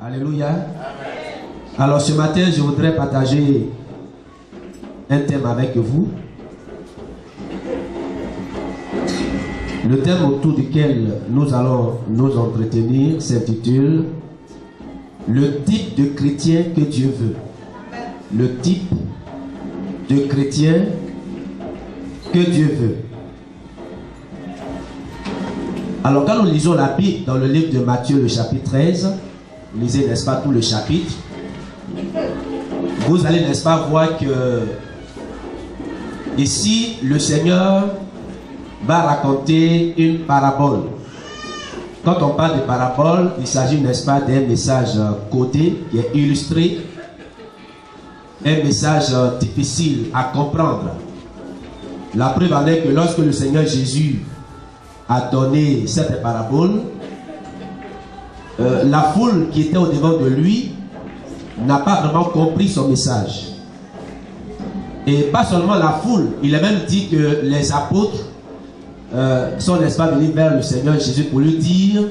Alléluia. Amen. Alors ce matin, je voudrais partager un thème avec vous. Le thème autour duquel nous allons nous entretenir s'intitule « Le type de chrétien que Dieu veut ». Le type de chrétien que Dieu veut. Alors quand nous lisons la Bible dans le livre de Matthieu, le chapitre 13, vous lisez, n'est-ce pas, tout le chapitre, vous allez, n'est-ce pas, voir que ici, le Seigneur va raconter une parabole. Quand on parle de parabole, il s'agit, n'est-ce pas, d'un message codé qui est illustré, un message difficile à comprendre. La preuve en est que lorsque le Seigneur Jésus a donné cette parabole, la foule qui était au-devant de lui n'a pas vraiment compris son message. Et pas seulement la foule, il a même dit que les apôtres sont, n'est-ce pas, venus vers le Seigneur Jésus pour lui dire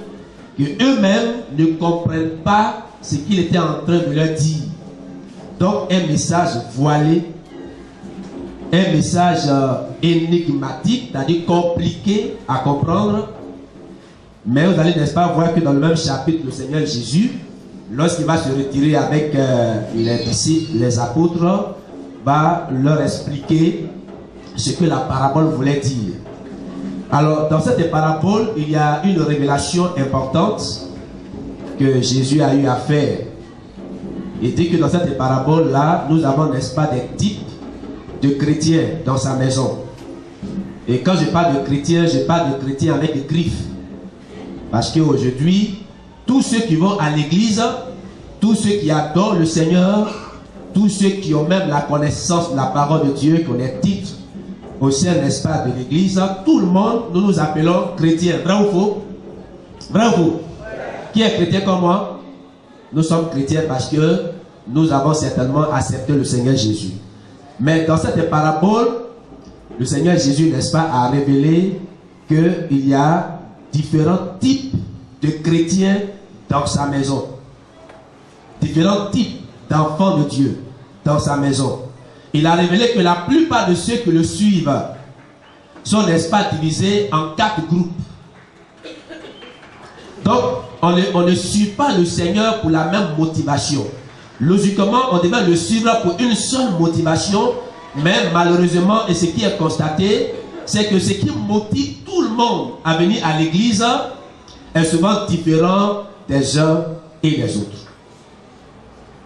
qu'eux-mêmes ne comprennent pas ce qu'il était en train de leur dire. Donc un message voilé, un message énigmatique, c'est-à-dire compliqué à comprendre. Mais vous allez, n'est-ce pas, voir que dans le même chapitre, le Seigneur Jésus, lorsqu'il va se retirer avec les disciples, les apôtres, va leur expliquer ce que la parabole voulait dire. Alors, dans cette parabole, il y a une révélation importante que Jésus a eu à faire. Il dit que dans cette parabole-là, nous avons, n'est-ce pas, des types de chrétiens dans sa maison. Et quand je parle de chrétiens, je parle de chrétiens avec griffes. Parce qu'aujourd'hui, tous ceux qui vont à l'église, tous ceux qui adorent le Seigneur, tous ceux qui ont même la connaissance de la parole de Dieu, qui ont des titres au sein, n'est-ce pas, de l'église, tout le monde, nous nous appelons chrétiens. Vrai ou faux? Vrai ou faux? Qui est chrétien comme moi? Nous sommes chrétiens parce que nous avons certainement accepté le Seigneur Jésus. Mais dans cette parabole, le Seigneur Jésus, n'est-ce pas, a révélé qu'il y a différents types de chrétiens dans sa maison. Différents types d'enfants de Dieu dans sa maison. Il a révélé que la plupart de ceux qui le suivent sont, n'est-ce pas, divisés en 4 groupes. Donc, on ne suit pas le Seigneur pour la même motivation. Logiquement, on devait le suivre pour une seule motivation, mais malheureusement, et ce qui est constaté, c'est que ce qui motive tout le monde à venir à l'église est souvent différent des uns et des autres.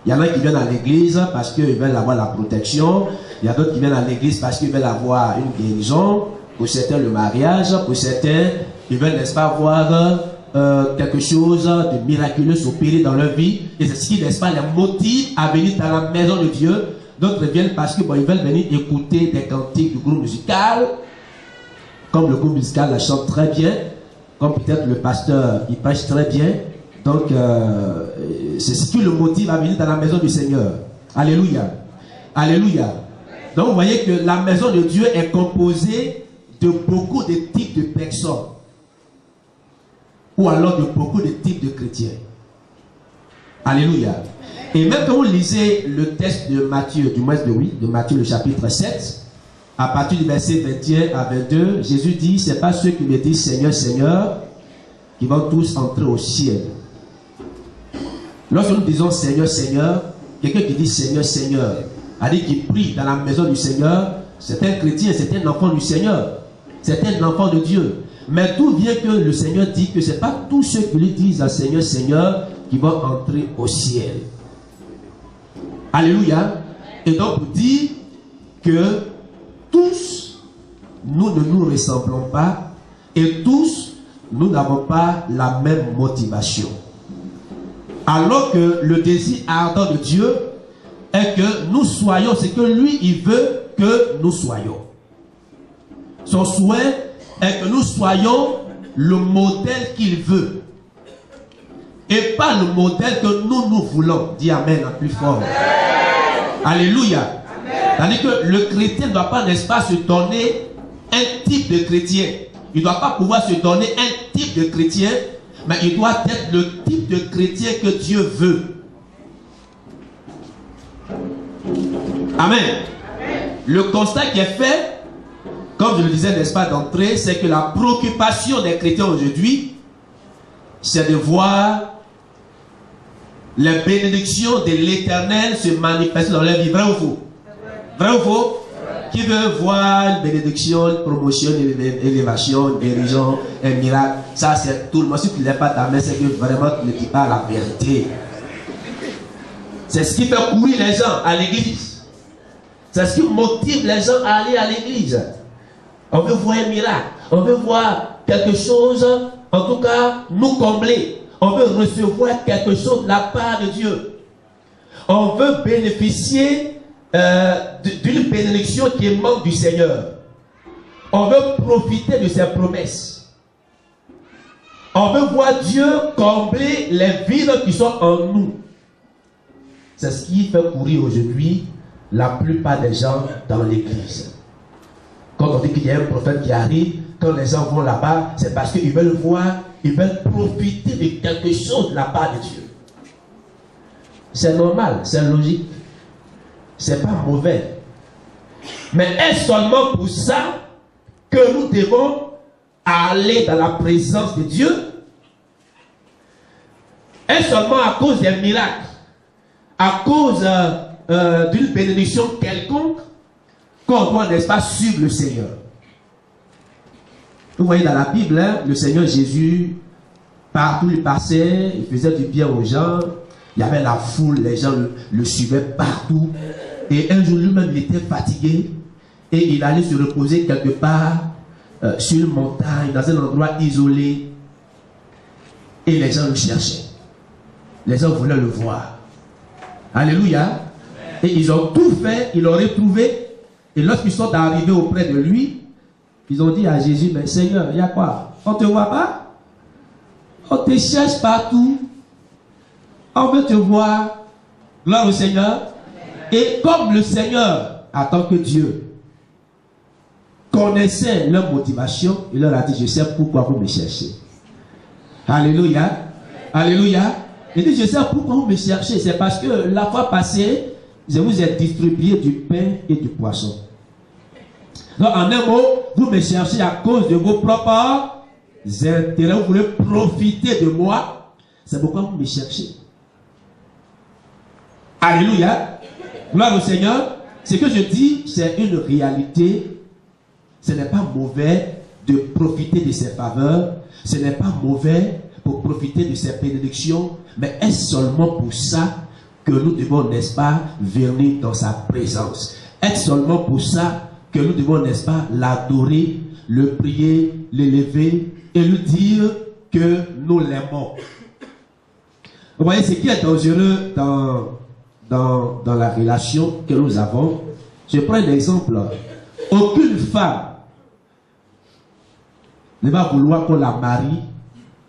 Il y en a qui viennent à l'église parce qu'ils veulent avoir la protection. Il y a d'autres qui viennent à l'église parce qu'ils veulent avoir une guérison. Pour certains, le mariage. Pour certains, ils veulent, n'est-ce pas, avoir quelque chose de miraculeux s'opérer dans leur vie. Et c'est ce qui, n'est-ce pas, les motive à venir dans la maison de Dieu. D'autres viennent parce qu'ils veulent venir écouter des cantiques du groupe musical. Comme le groupe musical la chante très bien. Comme peut-être le pasteur, il prêche très bien. Donc, c'est ce qui le motive à venir dans la maison du Seigneur. Alléluia. Alléluia. Donc, vous voyez que la maison de Dieu est composée de beaucoup de types de personnes. Ou alors de beaucoup de types de chrétiens. Alléluia. Et même quand vous lisez le texte de Matthieu, de Matthieu le chapitre 7, à partir du verset 21 à 22, Jésus dit, c'est pas ceux qui me disent Seigneur, Seigneur, qui vont tous entrer au ciel. Lorsque nous disons Seigneur, Seigneur, quelqu'un qui dit Seigneur, Seigneur, c'est-à-dire qui prie dans la maison du Seigneur, c'est un chrétien, c'est un enfant du Seigneur, c'est un enfant de Dieu. Mais d'où vient que le Seigneur dit que ce n'est pas tous ceux qui lui disent Seigneur, Seigneur, qui vont entrer au ciel. Alléluia. Et donc pour dire que tous, nous ne nous ressemblons pas et tous, nous n'avons pas la même motivation. Alors que le désir ardent de Dieu est que nous soyons ce que lui, il veut que nous soyons. Son souhait est que nous soyons le modèle qu'il veut. Et pas le modèle que nous voulons. Dis Amen en plus fort. Amen. Alléluia. C'est-à-dire que le chrétien ne doit pas, n'est-ce pas, se donner un type de chrétien. Il ne doit pas pouvoir se donner un type de chrétien, mais il doit être le type type de chrétien que Dieu veut. Amen. Le constat qui est fait, comme je le disais, n'est-ce pas, d'entrée, c'est que la préoccupation des chrétiens aujourd'hui, c'est de voir les bénédictions de l'Éternel se manifester dans leur vie. Vrai ou faux? Vrai ou faux? Qui veut voir une bénédiction, une promotion, une élévation, une guérison, un miracle? Ça, c'est tout le monde. Si tu ne lèves pas ta main, c'est que vraiment tu ne dis pas la vérité. C'est ce qui fait courir les gens à l'église. C'est ce qui motive les gens à aller à l'église. On veut voir un miracle. On veut voir quelque chose, en tout cas, nous combler. On veut recevoir quelque chose de la part de Dieu. On veut bénéficier d'une bénédiction qui émane du Seigneur. On veut profiter de ses promesses. On veut voir Dieu combler les vides qui sont en nous. C'est ce qui fait courir aujourd'hui la plupart des gens dans l'église. Quand on dit qu'il y a un prophète qui arrive, quand les gens vont là-bas, c'est parce qu'ils veulent voir, ils veulent profiter de quelque chose de la part de Dieu. C'est normal, c'est logique. C'est pas mauvais. Mais est-ce seulement pour ça que nous devons aller dans la présence de Dieu? Est-ce seulement à cause des miracles, à cause d'une bénédiction quelconque, qu'on doit, n'est-ce pas, suivre le Seigneur? Vous voyez dans la Bible, hein, le Seigneur Jésus, partout il passait, il faisait du bien aux gens. Il y avait la foule, les gens le suivaient partout. Et un jour lui-même, il était fatigué. Et il allait se reposer quelque part sur une montagne, dans un endroit isolé. Et les gens le cherchaient. Les gens voulaient le voir. Alléluia. Et ils ont tout fait, ils l'ont retrouvé. Et lorsqu'ils sont arrivés auprès de lui, ils ont dit à Jésus, mais Seigneur, il y a quoi? On ne te voit pas? On te cherche partout. On veut te voir. Gloire au Seigneur. Et comme le Seigneur, en tant que Dieu, connaissait leur motivation, il leur a dit, je sais pourquoi vous me cherchez. Alléluia. Alléluia. Il dit, je sais pourquoi vous me cherchez. C'est parce que la fois passée, je vous ai distribué du pain et du poisson. Donc, en un mot, vous me cherchez à cause de vos propres intérêts. Vous voulez profiter de moi. C'est pourquoi vous me cherchez. Alléluia. Gloire au Seigneur. Ce que je dis, c'est une réalité. Ce n'est pas mauvais de profiter de ses faveurs. Ce n'est pas mauvais pour profiter de ses bénédictions. Mais est-ce seulement pour ça que nous devons, n'est-ce pas, venir dans sa présence? Est-ce seulement pour ça que nous devons, n'est-ce pas, l'adorer, le prier, l'élever et lui dire que nous l'aimons? Vous voyez, ce qui est dangereux dans la relation que nous avons. Je prends un exemple. Aucune femme ne va vouloir qu'on la marie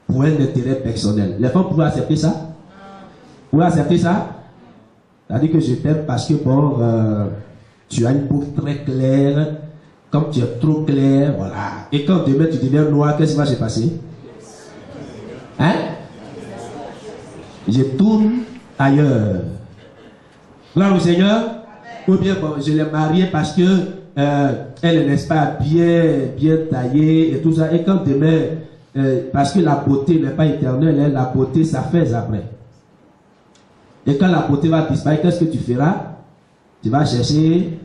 pour un intérêt personnel. Les femmes pourraient accepter ça? Vous pouvez accepter ça? C'est-à-dire que je t'aime parce que bon, tu as une peau très claire. Comme tu es trop clair, voilà. Et quand demain tu deviens noir, qu'est-ce qui va se passer? Hein? Je tourne ailleurs. Gloire au Seigneur. Ou bien bon, je l'ai mariée parce que elle n'est pas bien taillée et tout ça. Et quand demain, parce que la beauté n'est pas éternelle, hein, la beauté ça fait après. Et quand la beauté va disparaître, qu'est-ce que tu feras? Tu vas chercher.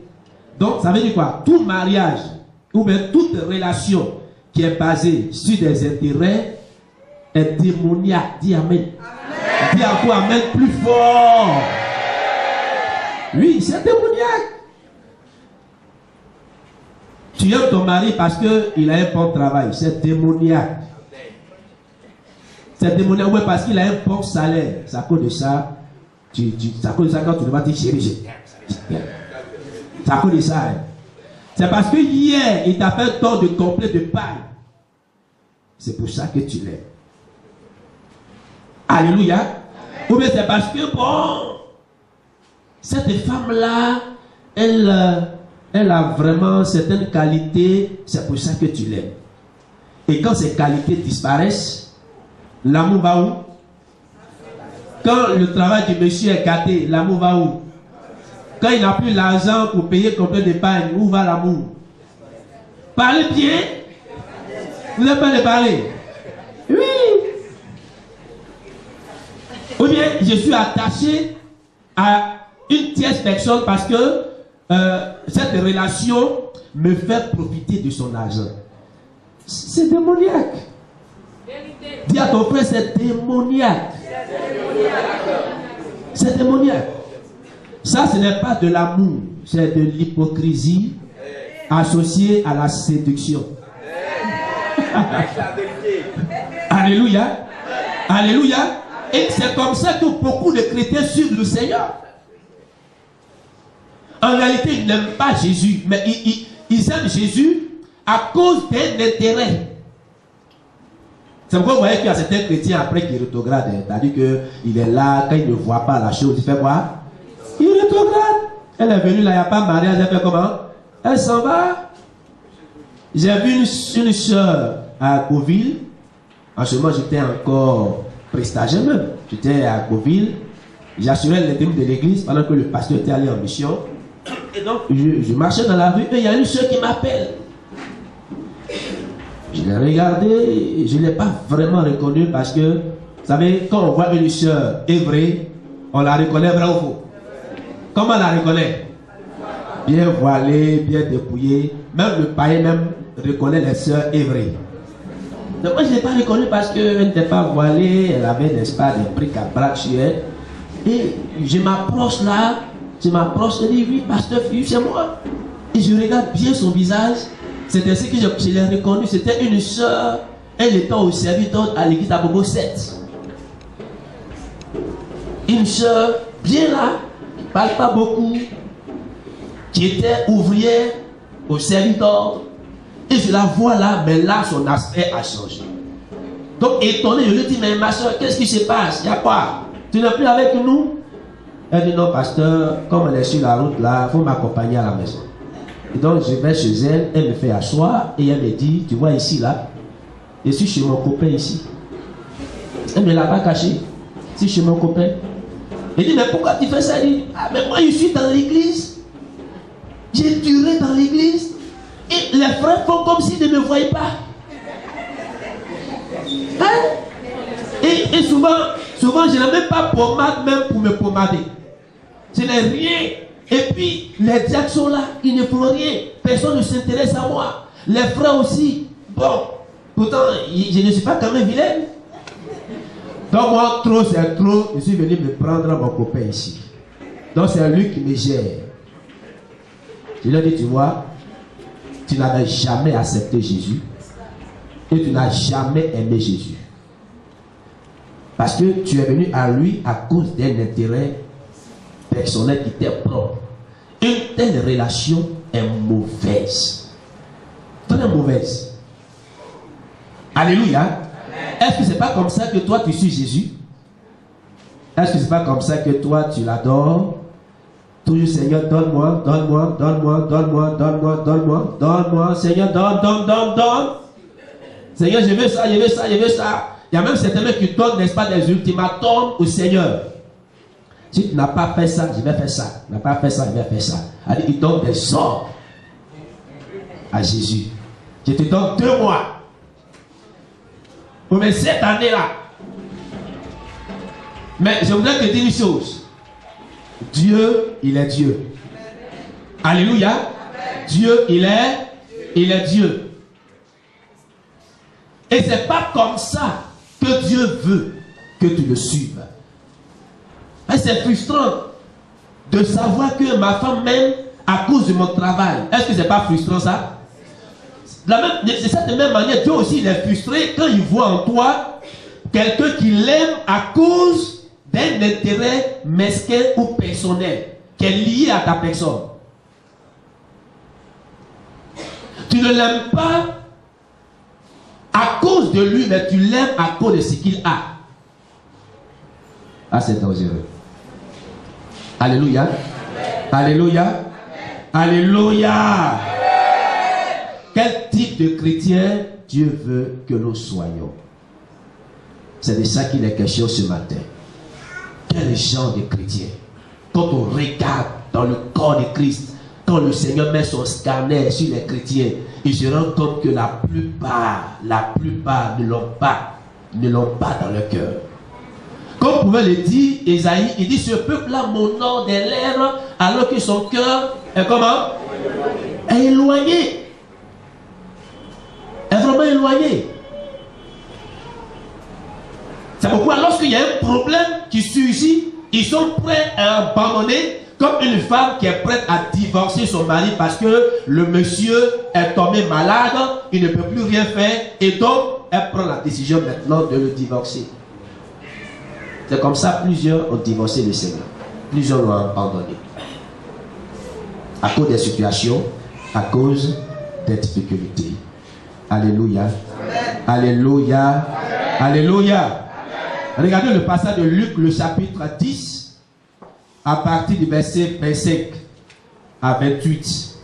Donc, ça veut dire quoi? Tout mariage, ou bien toute relation qui est basée sur des intérêts est démoniaque. Dis Amen. Amen. Dis encore Amen plus fort. Oui, c'est démoniaque. Tu aimes ton mari parce qu'il a un bon travail. C'est démoniaque. C'est démoniaque. Oui, parce qu'il a un bon salaire. C'est à cause de ça. C'est à cause de ça quand tu vas dire chérie, c'est à cause de ça. Hein. C'est parce que hier, il t'a fait un temps de complet de paille. C'est pour ça que tu l'aimes. Alléluia. Ou bien c'est parce que, bon, cette femme-là, elle a vraiment certaines qualités. C'est pour ça que tu l'aimes. Et quand ces qualités disparaissent, l'amour va où? Quand le travail du monsieur est gâté, l'amour va où? Quand il n'a plus l'argent pour payer complet d'épargne, où va l'amour? Parlez bien. Vous n'avez pas de parler. Oui. Ou bien, je suis attaché à une tierce personne parce que cette relation me fait profiter de son argent. C'est démoniaque. Dis à ton frère, c'est démoniaque. C'est démoniaque. Ça, ce n'est pas de l'amour, c'est de l'hypocrisie associée à la séduction. Alléluia. Alléluia. Et c'est comme ça que beaucoup de chrétiens suivent le Seigneur. En réalité, ils n'aiment pas Jésus, mais ils aiment Jésus à cause d'un intérêt. C'est pourquoi vous voyez qu'il y a certains chrétiens après qui rétrogradent. C'est-à-dire qu'il est là, quand il ne voit pas la chose, il fait quoi? Il rétrograde. Elle est venue là, il n'y a pas de mariage, elle fait comment? Elle s'en va. J'ai vu une soeur à Coville. En ce moment, j'étais encore prestataire même. J'étais à Coville. J'assurais l'intérim de l'église pendant que le pasteur était allé en mission. Et donc, je marchais dans la rue et il y a une soeur qui m'appelle. Je l'ai regardée, je ne l'ai pas vraiment reconnue parce que, vous savez, quand on voit une soeur évrée, on la reconnaît vrai ou faux? Comment on la reconnaît? Bien voilée, bien dépouillée. Même le païen même reconnaît les sœurs évrées. Donc moi je ne l'ai pas reconnue parce qu'elle n'était pas voilée, elle avait, n'est-ce pas, des bric-à-brac sur elle. Et je m'approche là, je dis oui, pasteur Philippe, c'est moi. Et je regarde bien son visage. C'est ainsi que je l'ai reconnue. C'était une sœur, elle était au serviteur à l'église d'Abobo 7. Une sœur bien là, qui ne parle pas beaucoup, qui était ouvrière au serviteur. Et je la vois là, mais là, son aspect a changé. Donc, étonné, je lui dis, mais ma soeur, qu'est-ce qui se passe? Il y a quoi? Tu n'es plus avec nous? Elle dit, non, pasteur, comme elle est sur la route là, il faut m'accompagner à la maison. Et donc, je vais chez elle, elle me fait asseoir, et elle me dit, tu vois ici là, je suis chez mon copain ici. Elle me l'a pas caché. Je suis chez mon copain. Elle dit, mais pourquoi tu fais ça? Elle dit, ah, mais moi, je suis dans l'église. J'ai duré dans l'église. Et les frères font comme s'ils ne me voyaient pas. Hein? Et souvent, je n'ai même pas pommade même pour me pommader. Je n'ai rien. Et puis, les diacres sont là, ils ne font rien. Personne ne s'intéresse à moi. Les frères aussi. Bon, pourtant, je ne suis pas quand même vilaine. Donc moi, trop c'est trop, je suis venu me prendre mon copain ici. Donc c'est lui qui me gère. Je lui ai dit, tu vois, tu n'avais jamais accepté Jésus et tu n'as jamais aimé Jésus. Parce que tu es venu à lui à cause d'un intérêt personnel qui t'est propre. Une telle relation est mauvaise. Très mauvaise. Alléluia. Est-ce que c'est pas comme ça que toi tu suis Jésus? Est-ce que c'est pas comme ça que toi tu l'adores? Toujours Seigneur, donne-moi, donne-moi, donne-moi, donne-moi, donne-moi, donne-moi, donne-moi, Seigneur, donne. Seigneur, je veux ça, je veux ça, je veux ça. Il y a même certains mecs qui donnent, n'est-ce pas, des ultimatums au Seigneur. Si tu n'as pas fait ça, je vais faire ça. Tu n'as pas fait ça, je vais faire ça. Alors, il donne des ordres à Jésus. Je te donne 2 mois. Pour cette année-là. Mais je voudrais te dire une chose. Dieu, il est Dieu. Alléluia. Dieu, il est Dieu. Et c'est pas comme ça que Dieu veut que tu le suives. C'est frustrant de savoir que ma femme m'aime à cause de mon travail. Est-ce que c'est pas frustrant ça? De cette même manière, Dieu aussi il est frustré quand il voit en toi quelqu'un qui l'aime à cause d'un intérêt mesquin ou personnel qui est lié à ta personne. Tu ne l'aimes pas à cause de lui, mais tu l'aimes à cause de ce qu'il a. Ah, c'est dangereux. Alléluia. Alléluia. Alléluia. Quel type de chrétien Dieu veut que nous soyons? C'est de ça qu'il est question ce matin. quel genre de chrétien? Quand on regarde dans le corps de Christ, quand le Seigneur met son scanner sur les chrétiens, il se rend compte que la plupart ne l'ont pas dans leur cœur. Comme pouvait le dire Ésaïe, il dit: ce peuple-là m'honore des lèvres, alors que son cœur est comment? Est éloigné. Est vraiment éloigné. C'est pourquoi lorsqu'il y a un problème qui surgit, ils sont prêts à abandonner, comme une femme qui est prête à divorcer son mari parce que le monsieur est tombé malade, il ne peut plus rien faire, et donc elle prend la décision maintenant de le divorcer. C'est comme ça, plusieurs ont divorcé le Seigneur. Plusieurs l'ont abandonné. À cause des situations, à cause des difficultés. Alléluia. Amen. Alléluia. Amen. Alléluia. Amen. Regardez le passage de Luc, le chapitre 10, à partir du verset 25 à 28.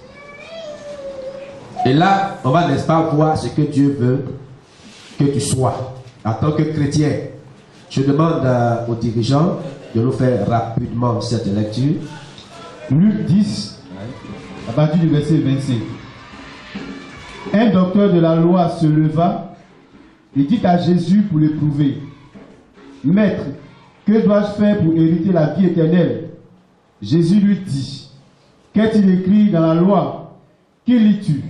Et là, on va, n'est-ce pas, voir ce que Dieu veut que tu sois en tant que chrétien. Je demande aux dirigeants de nous faire rapidement cette lecture. Luc 10, à partir du verset 25. Un docteur de la loi se leva et dit à Jésus pour l'éprouver: Maître, que dois-je faire pour hériter la vie éternelle? Jésus lui dit: Qu'est-il écrit dans la loi? Qui lis-tu?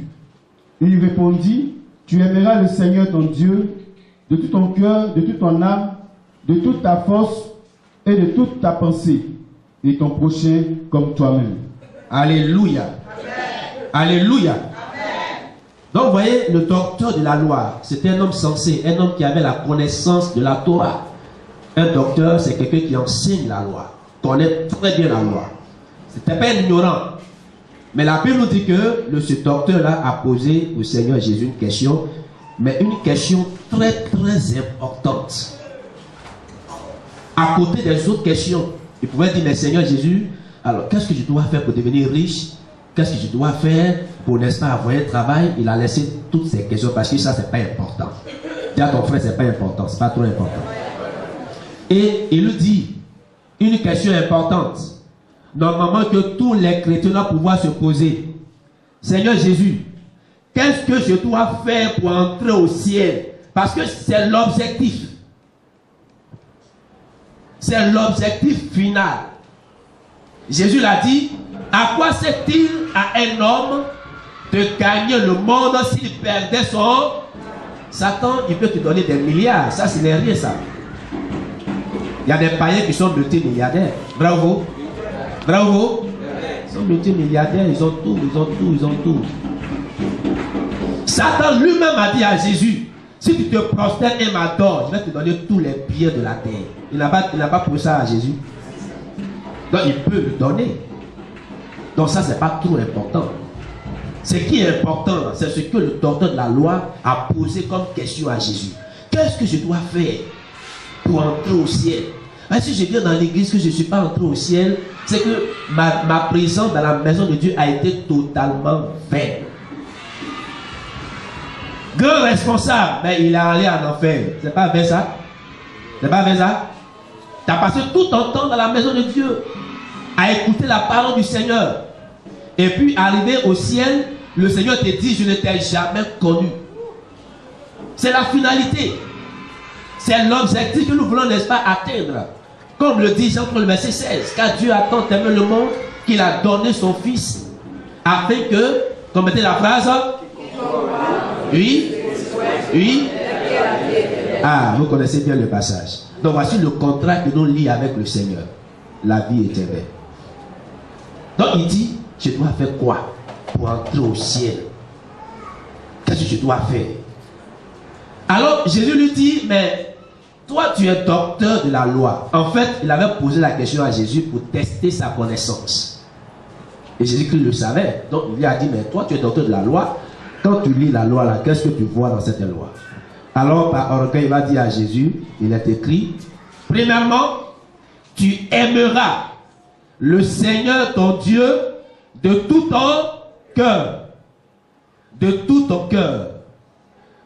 Il lui répondit: Tu aimeras le Seigneur ton Dieu de tout ton cœur, de toute ton âme, de toute ta force et de toute ta pensée, et ton prochain comme toi-même. Alléluia. Amen. Alléluia. Amen. Donc vous voyez, le docteur de la loi, c'était un homme sensé, un homme qui avait la connaissance de la Torah. Un docteur, c'est quelqu'un qui enseigne la loi, connaît très bien la loi. C'était pas un ignorant. Mais la Bible nous dit que ce docteur-là a posé au Seigneur Jésus une question, mais une question très très importante. À côté des autres questions, il pouvait dire: mais Seigneur Jésus, alors qu'est-ce que je dois faire pour devenir riche? Qu'est-ce que je dois faire pour, n'est-ce pas, avoir un travail? Il a laissé toutes ces questions parce que ça, c'est pas important. Dis à ton frère, c'est pas important, c'est pas trop important. Et il lui dit une question importante, normalement que tous les chrétiens doivent pouvoir se poser: Seigneur Jésus, qu'est-ce que je dois faire pour entrer au ciel? Parce que c'est l'objectif. C'est l'objectif final. Jésus l'a dit: à quoi sert-il à un homme de gagner le monde s'il perdait son... Satan, il peut te donner des milliards. Ça, ce n'est rien, ça. Il y a des païens qui sont multimilliardaires. Bravo. Bravo. Ils sont multimilliardaires, ils ont tout, ils ont tout, ils ont tout. Satan lui-même a dit à Jésus: si tu te prosternes et m'adores, je vais te donner tous les biens de la terre. Il n'a pas pris ça à Jésus. Donc il peut lui donner. Donc ça, c'est pas trop important. Ce qui est important, c'est ce que le docteur de la loi a posé comme question à Jésus. Qu'est-ce que je dois faire pour entrer au ciel? Et si je viens dans l'église que je ne suis pas entré au ciel, c'est que ma présence dans la maison de Dieu a été totalement vaine. Grand responsable, mais il est allé en enfer. C'est pas vrai ça? C'est pas vrai ça? Tu as passé tout ton temps dans la maison de Dieu à écouter la parole du Seigneur. Et puis arrivé au ciel, le Seigneur te dit: je ne t'ai jamais connu. C'est la finalité. C'est l'objectif que nous voulons, n'est-ce pas, atteindre. Comme le dit Jean dans le verset 16, car Dieu a tant aimé le monde qu'il a donné son Fils, afin que, comme était la phrase, oui, oui. Ah, vous connaissez bien le passage. Donc voici le contrat que nous lions avec le Seigneur. La vie éternelle. Donc il dit: je dois faire quoi pour entrer au ciel? Qu'est-ce que je dois faire? Alors Jésus lui dit: mais toi tu es docteur de la loi. En fait, il avait posé la question à Jésus pour tester sa connaissance. Et Jésus-Christ le savait. Donc il lui a dit: mais toi tu es docteur de la loi. Quand tu lis la loi là, qu'est-ce que tu vois dans cette loi? Alors par orgueil, il va dire à Jésus, il est écrit: premièrement, tu aimeras le Seigneur ton Dieu de tout ton cœur, de tout ton cœur,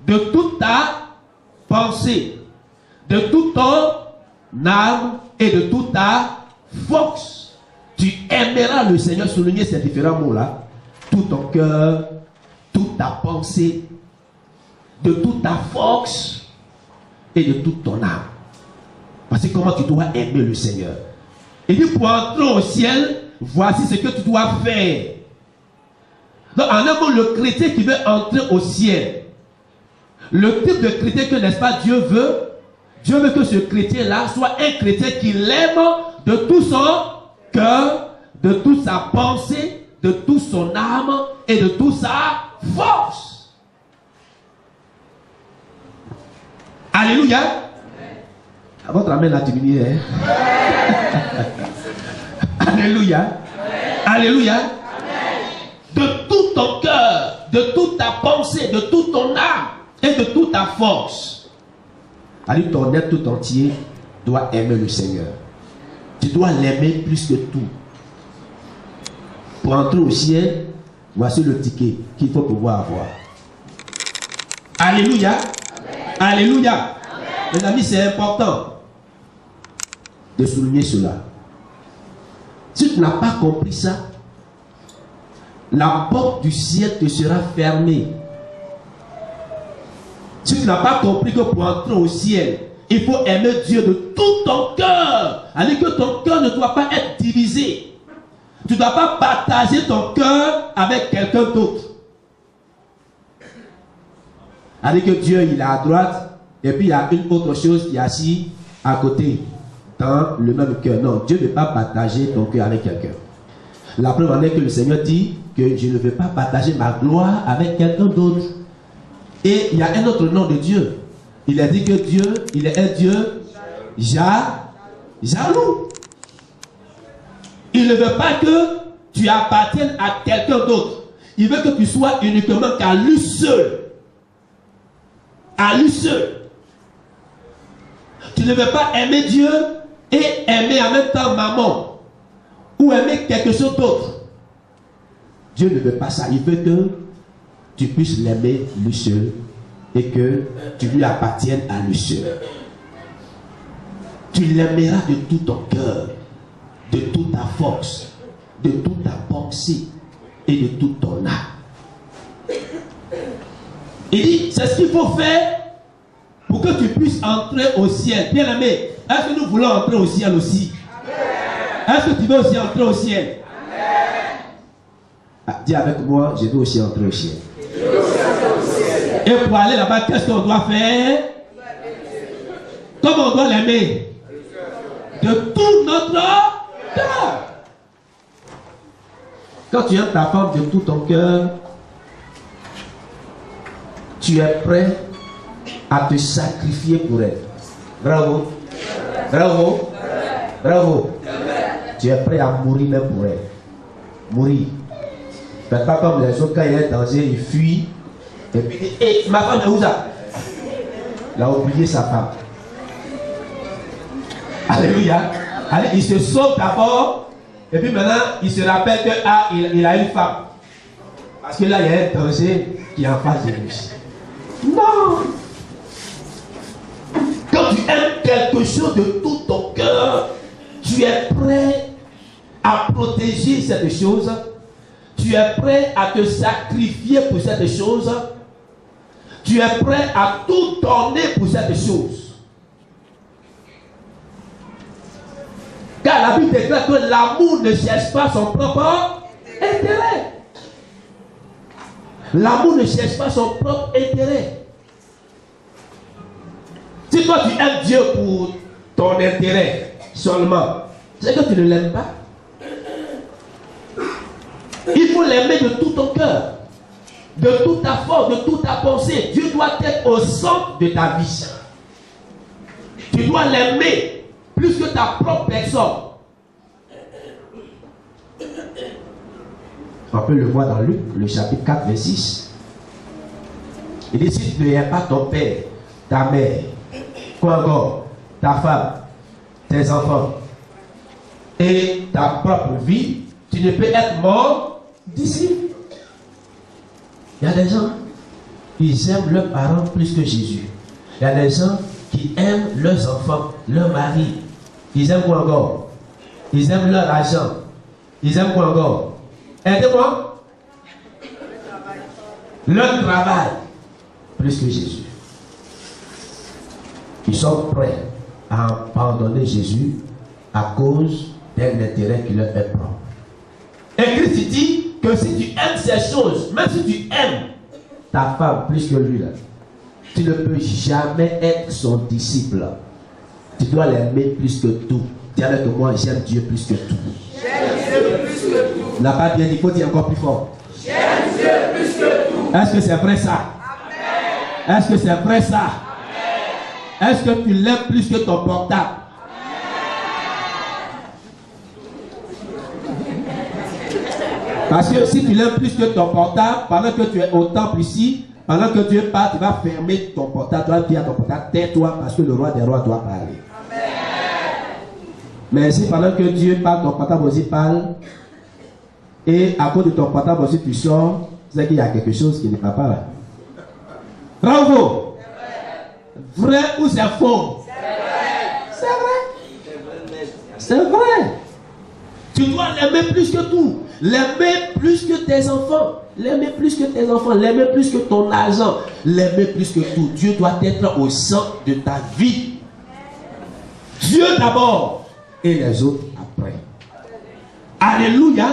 de toute ta pensée, de toute ton âme et de toute ta force. Tu aimeras le Seigneur, souligner ces différents mots-là. Tout ton cœur, toute ta pensée, de toute ta force et de toute ton âme. Parce que comment tu dois aimer le Seigneur. Il dit pour entrer au ciel, voici ce que tu dois faire. Donc en un mot, le chrétien qui veut entrer au ciel, le type de chrétien que, n'est-ce pas, Dieu veut que ce chrétien-là soit un chrétien qui l'aime de tout son cœur, de toute sa pensée, de toute son âme et de toute sa force. Alléluia. À votre amen a diminué. Hein? Alléluia. Alléluia. De tout ton cœur, de toute ta pensée, de toute ton âme et de toute ta force. Allez, ton être tout entier doit aimer le Seigneur. Tu dois l'aimer plus que tout. Pour entrer au ciel, voici le ticket qu'il faut pouvoir avoir. Alléluia. Amen. Alléluia. Amen. Mes amis, c'est important de souligner cela. Si tu n'as pas compris ça, la porte du ciel te sera fermée. Si tu n'as pas compris que pour entrer au ciel, il faut aimer Dieu de tout ton cœur. C'est-à-dire que ton cœur ne doit pas être divisé. Tu ne dois pas partager ton cœur avec quelqu'un d'autre. C'est-à-dire que Dieu, il est à droite, et puis il y a une autre chose qui est assise à côté, dans le même cœur. Non, Dieu ne veut pas partager ton cœur avec quelqu'un. La preuve en est que le Seigneur dit que je ne veux pas partager ma gloire avec quelqu'un d'autre. Et il y a un autre nom de Dieu. Il a dit que Dieu, il est un Dieu jaloux. Il ne veut pas que tu appartiennes à quelqu'un d'autre. Il veut que tu sois uniquement qu'à lui seul. À lui seul. Tu ne veux pas aimer Dieu et aimer en même temps maman. Ou aimer quelque chose d'autre. Dieu ne veut pas ça. Il veut que tu puisses l'aimer lui seul et que tu lui appartiennes à lui seul. Tu l'aimeras de tout ton cœur, de toute ta force, de toute ta pensée et de toute ton âme. Il dit, c'est ce qu'il faut faire pour que tu puisses entrer au ciel. Bien aimé, est-ce que nous voulons entrer au ciel aussi? Est-ce que tu veux aussi entrer au ciel? Ah, dis avec moi, je veux aussi entrer au ciel. Et pour aller là-bas, qu'est-ce qu'on doit faire? Comment on doit l'aimer? De tout notre cœur. Quand tu aimes ta femme de tout ton cœur, tu es prêt à te sacrifier pour elle. Bravo. Bravo. Bravo. Tu es prêt à mourir même pour elle. Mourir. Mais pas comme les autres, quand il y a un danger, il fuit. Et puis il dit, hey, ma femme est où ça? Il a oublié sa femme. Alléluia. Allez, il se sauve d'abord. Et puis maintenant, il se rappelle que il a une femme. Parce que là, il y a un danger qui est en face de lui. Non. Quand tu aimes quelque chose de tout ton cœur, tu es prêt à protéger cette chose. Tu es prêt à te sacrifier pour cette chose. Tu es prêt à tout donner pour cette chose. Car la Bible déclare que l'amour ne cherche pas son propre intérêt. L'amour ne cherche pas son propre intérêt. Si toi tu aimes Dieu pour ton intérêt seulement, c'est que tu ne l'aimes pas. Il faut l'aimer de tout ton cœur, de toute ta force, de toute ta pensée. Dieu doit être au centre de ta vie. Tu dois l'aimer plus que ta propre personne. On peut le voir dans Luc, le chapitre 4, verset 6. Il dit, si tu n'aimes pas ton père, ta mère, quoi encore, ta femme, tes enfants et ta propre vie, tu ne peux être mort d'ici. Il y a des gens, ils aiment leurs parents plus que Jésus. Il y a des gens, qui aiment leurs enfants, leurs maris. Ils aiment quoi encore? Ils aiment leur argent. Ils aiment quoi encore? Aidez-moi. Leur travail. Plus que Jésus. Ils sont prêts à pardonner Jésus à cause d'un intérêt qui leur est propre. Et Christ dit que si tu aimes ces choses, même si tu aimes ta femme plus que lui, là, tu ne peux jamais être son disciple. Tu dois l'aimer plus que tout. Dis avec moi, j'aime Dieu plus que tout. J'aime Dieu plus que tout. On n'a pas bien dit, il faut dire encore plus fort. J'aime Dieu plus que tout. Est-ce que c'est vrai ça? Amen. Est-ce que c'est vrai ça? Amen. Est-ce que tu l'aimes plus que ton portable? Parce que si tu l'aimes plus que ton portable, pendant que tu es au temple ici, pendant que Dieu parle, tu vas fermer ton portable, tu vas dire à ton portable, tais-toi parce que le roi des rois doit parler. Amen. Mais si pendant que Dieu parle, ton portable aussi parle, et à cause de ton portable aussi tu sors, c'est qu'il y a quelque chose qui n'est pas là. Bravo! Vrai ou c'est faux? C'est vrai. C'est vrai. Tu dois l'aimer plus que tout. L'aimer plus que tes enfants. L'aimer plus que tes enfants. L'aimer plus que ton argent. L'aimer plus que tout. Dieu doit être au centre de ta vie. Dieu d'abord et les autres après. Alléluia.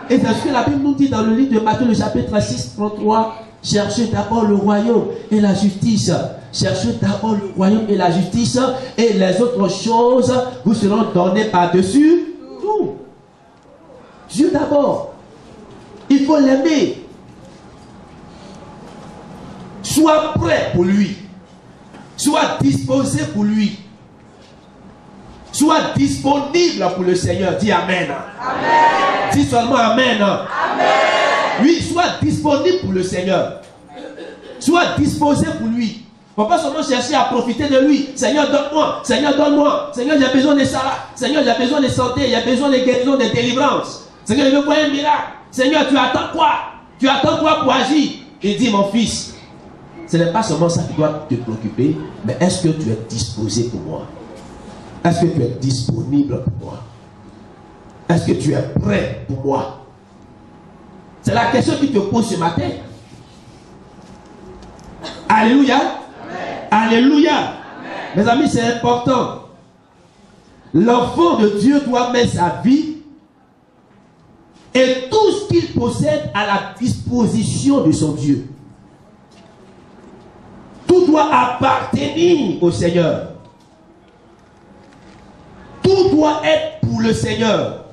Et c'est ce que la Bible nous dit dans le livre de Matthieu, le chapitre 6, 33. Cherchez d'abord le royaume et la justice. Cherchez d'abord le royaume et la justice. Et les autres choses vous seront données par-dessus tout. Dieu d'abord. Il faut l'aimer. Sois prêt pour lui. Sois disposé pour lui. Sois disponible pour le Seigneur. Dis Amen. Amen. Dis seulement Amen. Amen. Oui, sois disponible pour le Seigneur. Sois disposé pour lui. Il ne faut pas seulement chercher à profiter de lui. Seigneur, donne-moi. Seigneur, donne-moi. Seigneur, j'ai besoin de ça. Seigneur, j'ai besoin de santé. J'ai besoin de guérison, de délivrance. Seigneur, je veux voir un miracle. Seigneur, tu attends quoi? Tu attends quoi pour agir? Il dit, mon fils, ce n'est pas seulement ça qui doit te préoccuper, mais est-ce que tu es disposé pour moi? Est-ce que tu es disponible pour moi? Est-ce que tu es prêt pour moi? C'est la question qui te pose ce matin. Alléluia. Amen. Alléluia. Amen. Mes amis, c'est important. L'enfant de Dieu doit mettre sa vie et tout ce qu'il possède à la disposition de son Dieu. Tout doit appartenir au Seigneur. Tout doit être pour le Seigneur.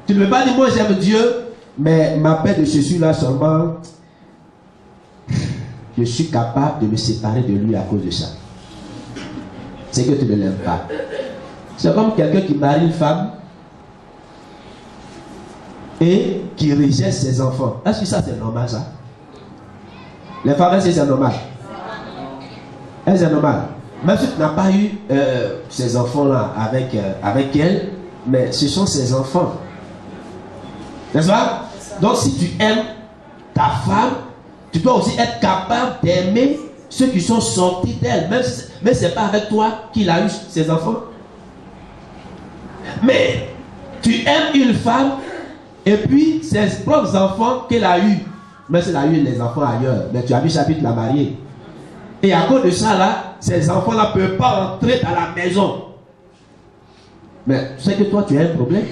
Tu ne peux pas dire, moi j'aime Dieu, mais ma paix de Jésus là seulement, je suis capable de me séparer de lui à cause de ça. C'est que tu ne l'aimes pas. C'est comme quelqu'un qui marie une femme et qui rejette ses enfants. Est-ce que ça c'est normal ça? Les femmes, est-ce que c'est normal? Est-ce que c'est normal? Même si tu n'as pas eu ces enfants-là avec elle, mais ce sont ses enfants. N'est-ce pas? Donc si tu aimes ta femme, tu dois aussi être capable d'aimer ceux qui sont sortis d'elle. Même si ce n'est pas avec toi qu'il a eu ses enfants. Mais tu aimes une femme et puis ses propres enfants qu'elle a eu. Même si elle a eu les enfants ailleurs. Mais tu as vu chapitre la mariée. Et à cause de ça là, ces enfants-là ne peuvent pas entrer dans la maison. Mais tu sais que toi tu as un problème.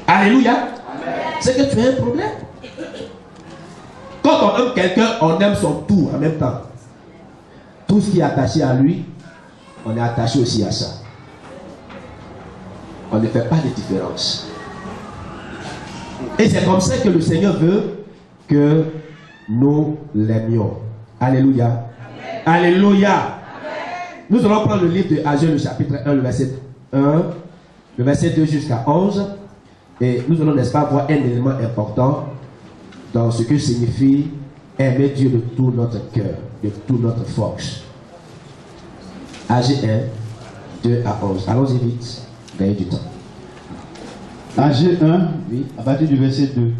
Alléluia. C'est que tu as un problème. Quand on aime quelqu'un, on aime son tout en même temps. Tout ce qui est attaché à lui, on est attaché aussi à ça. On ne fait pas de différence. Et c'est comme ça que le Seigneur veut que nous l'aimions. Alléluia. Amen. Alléluia. Amen. Nous allons prendre le livre de Ageu, le chapitre 1, le verset 1, le verset 2 jusqu'à 11. Et nous allons, n'est-ce pas, voir un élément important dans ce que signifie aimer Dieu de tout notre cœur, de toute notre force. Ageu 1, 2 à 11. Allons-y vite, gagnez du temps. Ageu 1, oui. À partir du verset 2.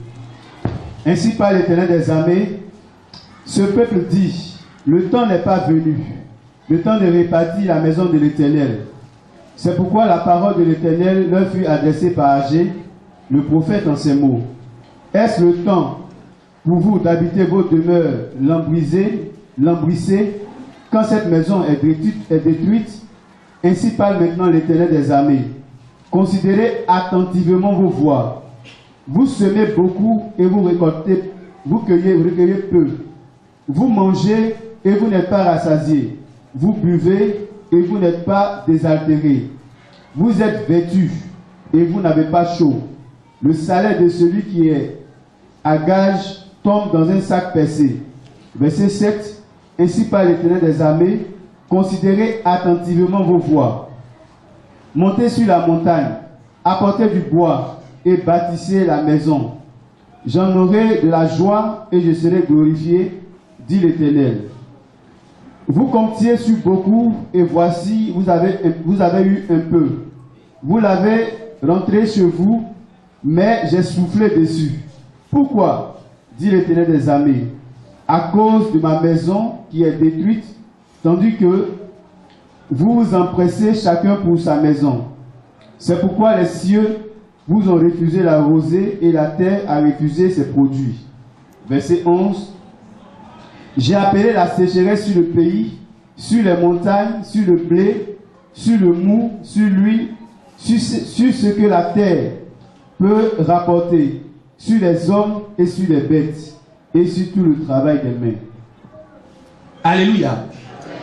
Ainsi parle l'Éternel des armées, ce peuple dit, Le temps n'est pas venu, le temps de répartir la maison de l'Éternel. C'est pourquoi la parole de l'Éternel leur fut adressée par Agé, le prophète, en ces mots. Est-ce le temps pour vous d'habiter vos demeures lambrissées, quand cette maison est détruite? Ainsi parle maintenant l'Éternel des armées. Considérez attentivement vos voies. Vous semez beaucoup et vous récoltez, vous recueillez peu. Vous mangez et vous n'êtes pas rassasiés. Vous buvez et vous n'êtes pas désaltérés. Vous êtes vêtus et vous n'avez pas chaud. Le salaire de celui qui est à gage tombe dans un sac percé. Verset 7. Ainsi parle l'Éternel des armées. Considérez attentivement vos voies. Montez sur la montagne, apportez du bois et bâtissez la maison. J'en aurai de la joie et je serai glorifié, dit l'Éternel. Vous comptiez sur beaucoup et voici, vous avez eu un peu. Vous l'avez rentré chez vous, mais j'ai soufflé dessus. Pourquoi? Dit l'Éternel des armées. À cause de ma maison qui est détruite, tandis que vous vous empressez chacun pour sa maison. C'est pourquoi les cieux vous ont refusé la rosée et la terre a refusé ses produits. Verset 11. J'ai appelé la sécheresse sur le pays, sur les montagnes, sur le blé, sur le mou, sur l'huile, sur ce que la terre peut rapporter, sur les hommes et sur les bêtes, et sur tout le travail des mains. Alléluia.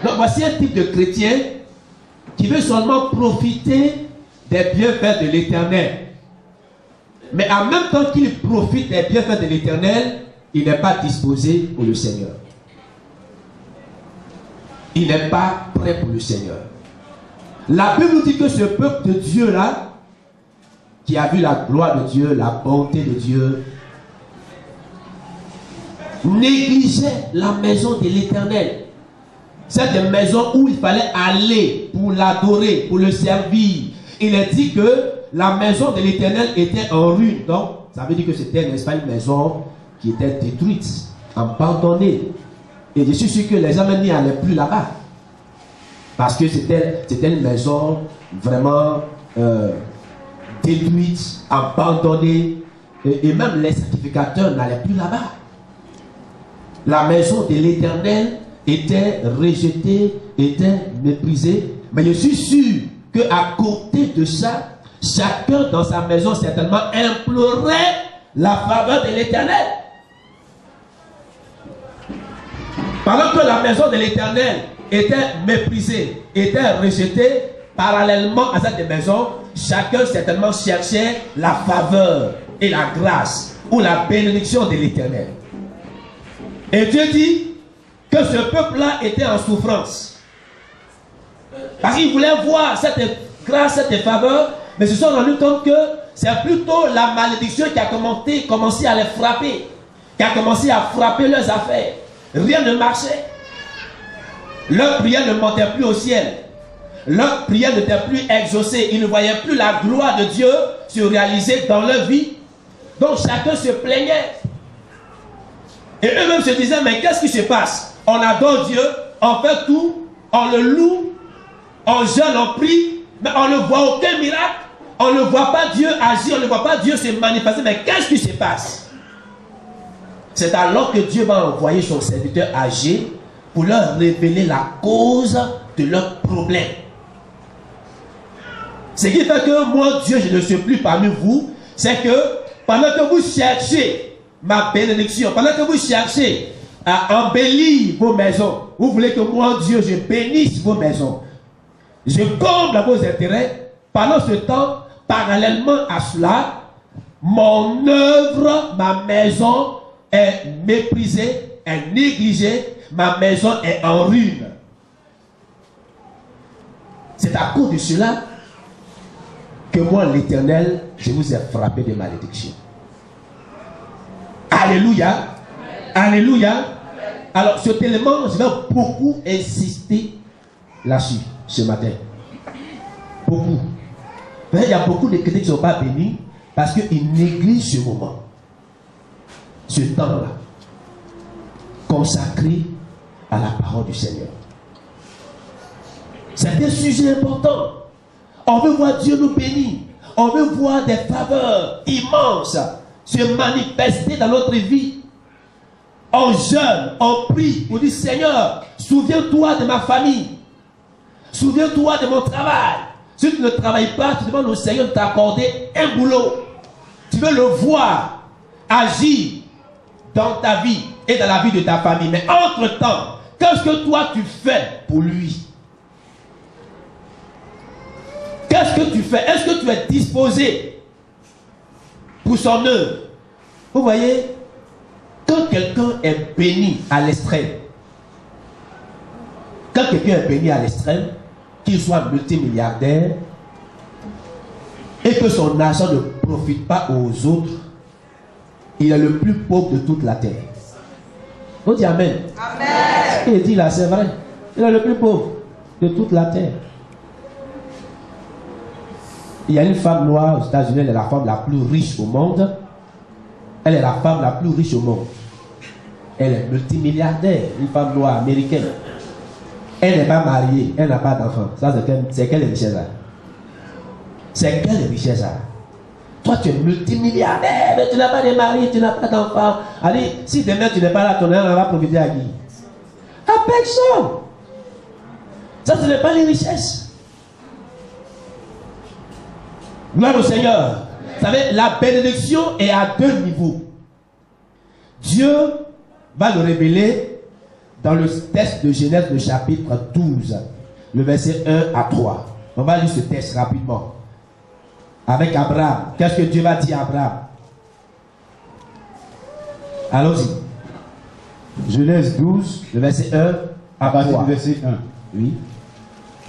Donc voici un type de chrétien qui veut seulement profiter des bienfaits de l'Éternel. Mais en même temps qu'il profite des bienfaits de l'Éternel, il n'est pas disposé pour le Seigneur. Il n'est pas prêt pour le Seigneur. La Bible nous dit que ce peuple de Dieu-là, qui a vu la gloire de Dieu, la bonté de Dieu, négligeait la maison de l'Éternel. Cette maison où il fallait aller pour l'adorer, pour le servir. Il est dit que la maison de l'Éternel était en ruine. Donc, ça veut dire que c'était, n'est-ce pas, une maison qui était détruite, abandonnée. Et je suis sûr que les hommes n'y allaient plus là-bas. Parce que c'était une maison vraiment détruite, abandonnée. Et même les sacrificateurs n'allaient plus là-bas. La maison de l'Éternel était rejetée, était méprisée. Mais je suis sûr qu'à côté de ça, chacun dans sa maison certainement implorait la faveur de l'Éternel. Pendant que la maison de l'Éternel était méprisée, était rejetée, parallèlement à cette maison, chacun certainement cherchait la faveur et la grâce ou la bénédiction de l'Éternel. Et Dieu dit que ce peuple-là était en souffrance. Parce qu'il voulait voir cette grâce, cette faveur, mais se sont rendus compte que c'est plutôt la malédiction qui a commencé à les frapper, qui a commencé à frapper leurs affaires. Rien ne marchait. Leur prière ne montait plus au ciel. Leur prière n'était plus exaucée. Ils ne voyaient plus la gloire de Dieu se réaliser dans leur vie. Donc chacun se plaignait. Et eux-mêmes se disaient, mais qu'est-ce qui se passe? On adore Dieu, on fait tout, on le loue, on jeûne, on prie, mais on ne voit aucun miracle. On ne voit pas Dieu agir, on ne voit pas Dieu se manifester. Mais qu'est-ce qui se passe? C'est alors que Dieu va envoyer son serviteur Agé pour leur révéler la cause de leurs problèmes. Ce qui fait que moi, Dieu, je ne suis plus parmi vous, c'est que pendant que vous cherchez ma bénédiction, pendant que vous cherchez à embellir vos maisons, vous voulez que moi, Dieu, je bénisse vos maisons, je comble vos intérêts. Pendant ce temps, parallèlement à cela, mon œuvre, ma maison est méprisée, est négligée, ma maison est en ruine. C'est à cause de cela que moi, l'Éternel, je vous ai frappé de malédiction. Alléluia. Alléluia. Alors, cet élément, je vais beaucoup insister là-dessus ce matin. Beaucoup. Il y a beaucoup de chrétiens qui ne sont pas bénis parce qu'ils négligent ce moment, ce temps-là, consacré à la parole du Seigneur. C'est un sujet important. On veut voir Dieu nous bénir. On veut voir des faveurs immenses se manifester dans notre vie. On jeûne, on prie pour dire Seigneur, souviens-toi de ma famille. Souviens-toi de mon travail. Si tu ne travailles pas, tu demandes au Seigneur de t'accorder un boulot. Tu veux le voir agir dans ta vie et dans la vie de ta famille. Mais entre-temps, qu'est-ce que toi tu fais pour lui? Qu'est-ce que tu fais? Est-ce que tu es disposé pour son œuvre? Vous voyez, quand quelqu'un est béni à l'extrême, quand quelqu'un est béni à l'extrême, qu'il soit multimilliardaire et que son argent ne profite pas aux autres, il est le plus pauvre de toute la terre. On dit Amen. Amen. Ce qu'il dit là, c'est vrai. Il est le plus pauvre de toute la terre. Il y a une femme noire aux États-Unis, elle est la femme la plus riche au monde. Elle est la femme la plus riche au monde. Elle est multimilliardaire, une femme noire américaine. Elle n'est pas mariée, elle n'a pas d'enfant. Ça, c'est quelle richesse là? C'est quelle richesse là? Toi, tu es multimilliardaire, mais tu n'as pas de mari, tu n'as pas d'enfant. Allez, si demain tu n'es pas là, ton argent va profiter à qui? À personne. Ça, ce n'est pas les richesses. Gloire au Seigneur. Vous savez, la bénédiction est à deux niveaux. Dieu va le révéler dans le texte de Genèse, le chapitre 12, le verset 1 à 3. On va lire ce texte rapidement. Avec Abraham. Qu'est-ce que Dieu va dire à Abraham? Allons-y. Genèse 12, le verset 1 à 3. Verset 1. Oui.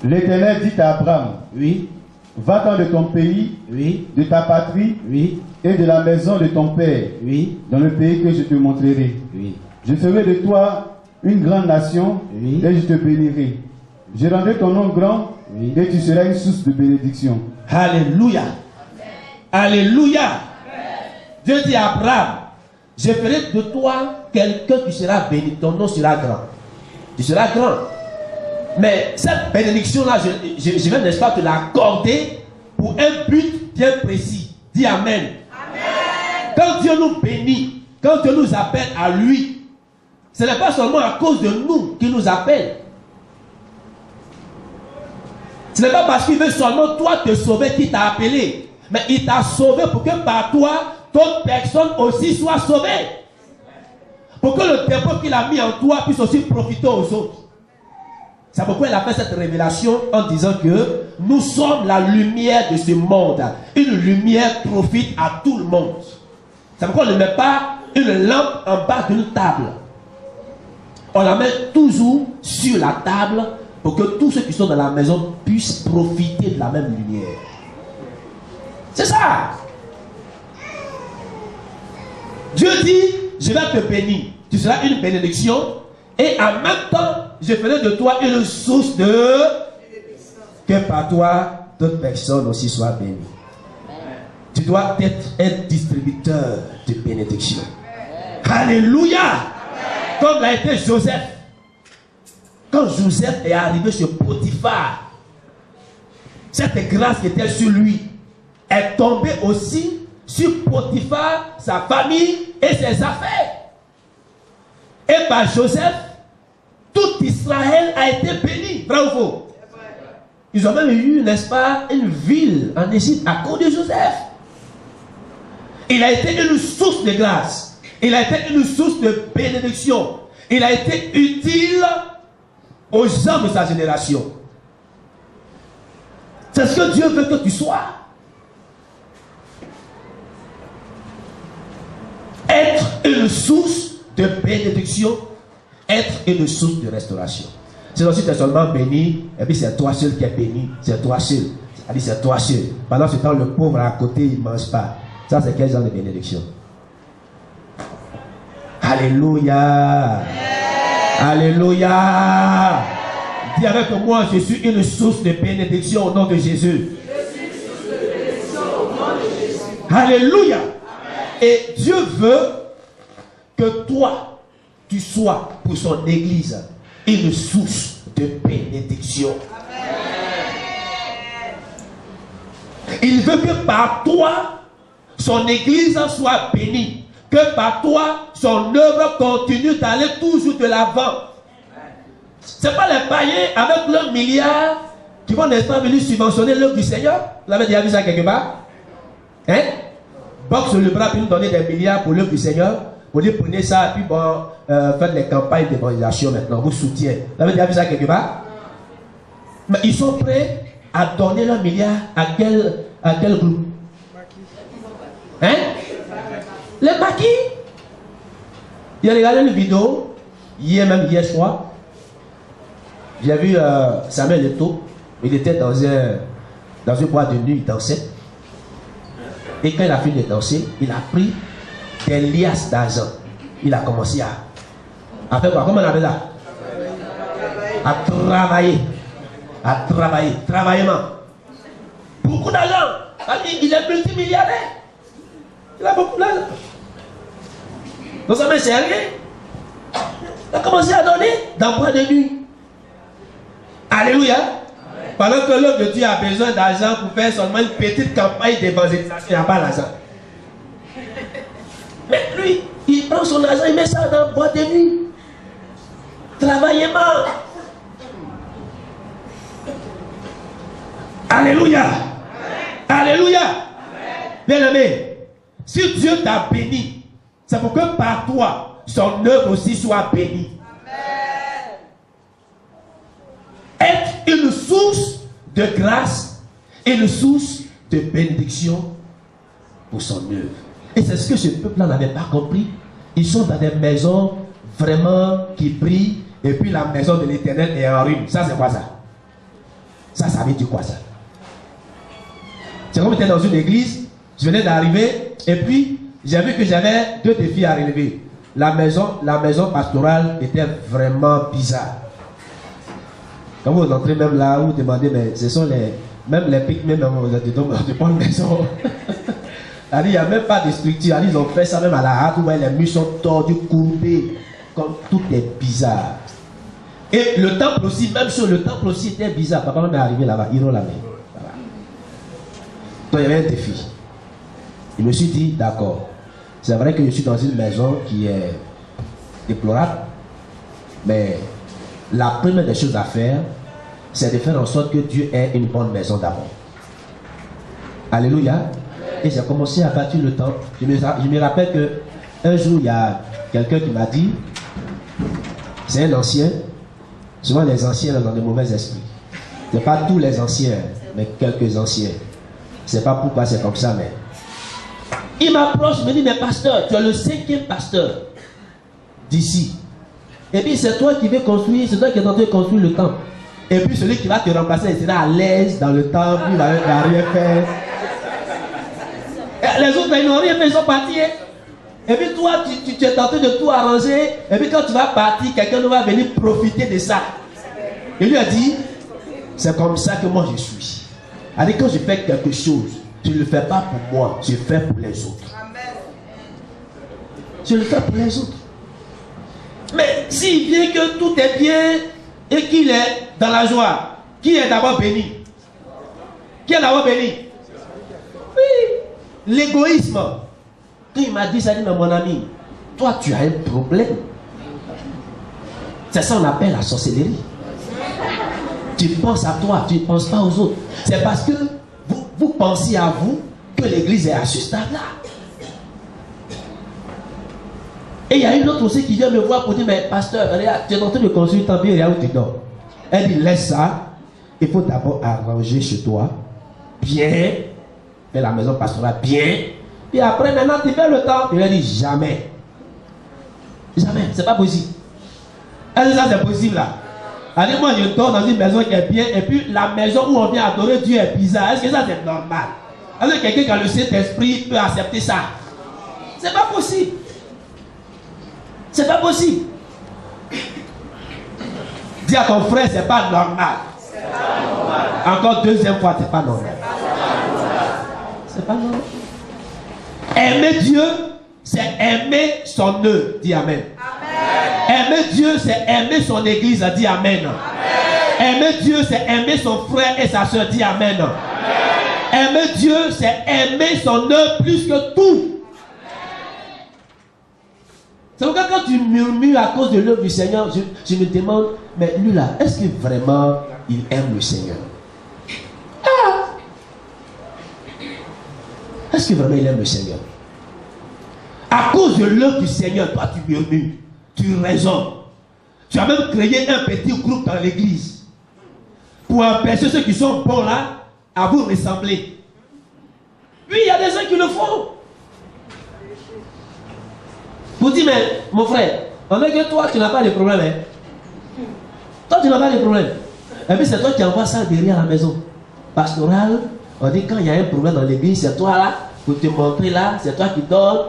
L'Éternel dit à Abraham, oui. Va-t'en de ton pays, oui, de ta patrie, oui, et de la maison de ton père, oui, dans le pays que je te montrerai. Oui. Je ferai de toi une grande nation, oui, et je te bénirai. Je rendrai ton nom grand, oui, et tu seras une source de bénédiction. Alléluia. Alléluia. Dieu dit à Abraham, je ferai de toi quelqu'un qui sera béni. Ton nom sera grand. Tu seras grand. Mais cette bénédiction-là, je vais, n'est-ce pas, te l'accorder pour un but bien précis. Dis Amen. Amen. Quand Dieu nous bénit, quand Dieu nous appelle à lui, ce n'est pas seulement à cause de nous qu'il nous appelle. Ce n'est pas parce qu'il veut seulement toi te sauver qu'il t'a appelé. Mais il t'a sauvé pour que par toi, d'autres personnes aussi soient sauvées. Pour que le dépôt qu'il a mis en toi puisse aussi profiter aux autres. C'est pourquoi il a fait cette révélation en disant que nous sommes la lumière de ce monde. Une lumière profite à tout le monde. C'est pourquoi on ne met pas une lampe en bas d'une table. On la met toujours sur la table pour que tous ceux qui sont dans la maison puissent profiter de la même lumière. C'est ça. Dieu dit, je vais te bénir. Tu seras une bénédiction. Et en même temps, je ferai de toi une source de... que par toi, d'autres personnes aussi soient bénies. Tu dois être un distributeur de bénédiction. Alléluia. Comme l'a été Joseph. Quand Joseph est arrivé sur Potiphar, cette grâce qui était sur lui est tombée aussi sur Potiphar, sa famille et ses affaires. Et par Joseph, tout Israël a été béni. Vrai ou faux? Ils ont même eu, n'est-ce pas, une ville en Égypte à cause de Joseph. Il a été une source de grâce. Il a été une source de bénédiction. Il a été utile aux gens de sa génération. C'est ce que Dieu veut que tu sois. Être une source de bénédiction, être une source de restauration. Sinon, si tu es seulement béni, et puis c'est toi seul qui es béni, c'est toi seul. C'est toi seul. Pendant ce temps, le pauvre à côté, il ne mange pas. Ça, c'est quel genre de bénédiction? Alléluia. Alléluia. Dis avec moi, je suis une source de bénédiction au nom de Jésus. Je suis une source de bénédiction au nom de Jésus. Alléluia. Et Dieu veut que toi, tu sois pour son église une source de bénédiction. Il veut que par toi, son église soit bénie. Que par toi, son œuvre continue d'aller toujours de l'avant. Ce n'est pas les païens avec leurs milliards qui vont n'est-ce pas venir subventionner l'œuvre du Seigneur. Vous avez déjà vu ça quelque part? Hein? Boxe le bras pour nous donner des milliards pour l'œuvre du Seigneur. Vous dites prenez ça et puis bon, faites les campagnes d'évangélisation maintenant. Vous soutiennent. Vous avez déjà vu ça quelque part? Mais ils sont prêts à donner leurs milliards à quel groupe? Hein? Les maquis. Il a regardé une vidéo, hier soir. J'ai vu Samuel Eto'o. Il était dans une boîte de nuit, il dansait. Et quand il a fini de danser, il a pris des liasses d'argent. Il a commencé à faire quoi? Comment on appelle ça? À travailler. À travailler. Travaillement. Beaucoup d'argent. Il est multimilliardaire. Il a beaucoup d'argent. Donc ça m'a servi. Il a commencé à donner dans boîte de nuit. Alléluia. Pendant que l'homme de Dieu a besoin d'argent pour faire seulement une petite campagne d'évangélisation, il n'a pas l'argent. Mais lui, il prend son argent, il met ça dans la boîte de nuit. Travaillement. Alléluia. Alléluia. Bien-aimé, si Dieu t'a béni, c'est pour que par toi, son œuvre aussi soit bénie. Être une source de grâce et une source de bénédiction pour son œuvre. Et c'est ce que ce peuple-là n'avait pas compris. Ils sont dans des maisons vraiment qui brillent, et puis la maison de l'Éternel est en ruine. Ça, c'est quoi ça? Ça veut dire quoi ça? C'est comme j'étais dans une église, je venais d'arriver, et puis j'ai vu que j'avais deux défis à relever. La maison pastorale était vraiment bizarre. Quand vous entrez même là, vous demandez, mais ce sont même les pics, même vous êtes dans de bonnes maisons. Il n'y a même pas de structure. Ils ont fait ça même à la hâte, où les murs sont tordus, courbés, comme tout est bizarre. Et le temple aussi, même sur le temple aussi était bizarre. Papa même est arrivé là-bas, ils l'ont lavé. Voilà. Donc il y avait un défi. Je me suis dit, d'accord, c'est vrai que je suis dans une maison qui est déplorable, mais la première des choses à faire, c'est de faire en sorte que Dieu ait une bonne maison d'abord. Alléluia. Et j'ai commencé à bâtir le temple. Je me rappelle qu'un jour, il y a quelqu'un qui m'a dit, c'est un ancien, souvent les anciens ont de mauvais esprits. Ce n'est pas tous les anciens, mais quelques anciens. Je ne sais pas pourquoi c'est comme ça, mais... Il m'approche, me dit, mais pasteur, tu es le 5e pasteur d'ici. Et puis c'est toi qui veux construire, c'est toi qui es en train de construire le temple. Et puis celui qui va te remplacer, il sera à l'aise dans le temple, il va rien faire. Et les autres, ils n'ont rien fait, ils sont partis. Et puis toi, tu es tenté de tout arranger. Et puis quand tu vas partir, quelqu'un va venir profiter de ça. Il lui a dit, c'est comme ça que moi je suis. Alors quand je fais quelque chose, je ne le fais pas pour moi, je le fais pour les autres. Je le fais pour les autres. Mais s'il vient que tout est bien et qu'il est dans la joie, qui est d'abord béni? Qui est d'abord béni? Oui, l'égoïsme. Quand il m'a dit ça, il dit, mais mon ami, toi tu as un problème. C'est ça qu'on appelle la sorcellerie. Tu penses à toi, tu ne penses pas aux autres. C'est parce que vous pensez à vous que l'église est à ce stade-là. Et il y a une autre aussi qui vient me voir pour dire, mais pasteur, regarde, tu es en train de construire ton bien, regarde où tu dors. Elle dit, laisse ça. Il faut d'abord arranger chez toi, bien, faire la maison pastorale bien. Puis après, maintenant, tu fais le temps. Il a dit, jamais. Jamais, c'est pas possible. Elle dit, ça c'est possible là. Elle dit, moi je dors dans une maison qui est bien, et puis la maison où on vient adorer Dieu est bizarre. Est-ce que ça c'est normal? Est-ce que quelqu'un qui a le Saint-Esprit peut accepter ça? C'est pas possible. C'est pas possible. Dis à ton frère, c'est pas normal. C'est pas normal. Encore deuxième fois, c'est pas normal. C'est pas normal. Aimer Dieu, c'est aimer son œuvre. Dis amen. Amen. Aimer Dieu, c'est aimer son église, dit Amen. Aimer Dieu, c'est aimer son frère et sa soeur, dit Amen. Aimer Dieu, c'est aimer son œuvre plus que tout. C'est pourquoi quand tu murmures à cause de l'œuvre du Seigneur, je me demande, mais lui là, est-ce que vraiment il aime le Seigneur? Est-ce que vraiment il aime le Seigneur? À cause de l'œuvre du Seigneur, toi tu murmures, tu raisonnes. Tu as même créé un petit groupe dans l'église pour empêcher ceux qui sont bons là à vous ressembler. Oui, il y a des gens qui le font. Vous dites, mais mon frère, on est que toi, tu n'as pas de problème. Hein? Toi, tu n'as pas de problème. Et puis c'est toi qui envoies ça derrière la maison. Pastoral, on dit quand il y a un problème dans l'église, c'est toi là, pour te montrer là, c'est toi qui donnes.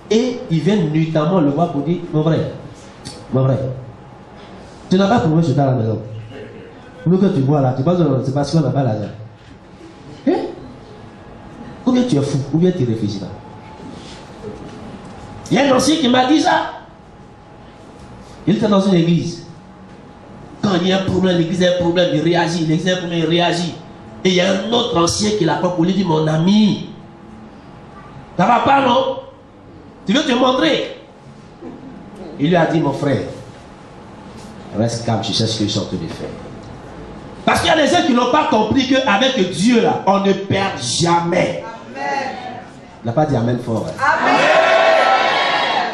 Et ils viennent nuitamment le voir pour dire, mon frère, tu n'as pas de problème chez toi à la maison. Nous que tu vois là, tu penses que c'est parce qu'on n'a pas l'argent. Hein? Ou bien tu es fou, ou bien tu réfléchis là. Il y a un ancien qui m'a dit ça. Il était dans une église. Quand il y a un problème, l'église a un problème, il réagit. L'église a un problème, il réagit. Et il y a un autre ancien qui l'a pas pour lui dire, mon ami, ça va pas non? Tu veux te montrer? Il lui a dit, mon frère, reste calme, je sais ce que je suis en train de faire. Parce qu'il y a des gens qui n'ont pas compris qu'avec Dieu là, on ne perd jamais. Amen. Il n'a pas dit amen fort. Hein?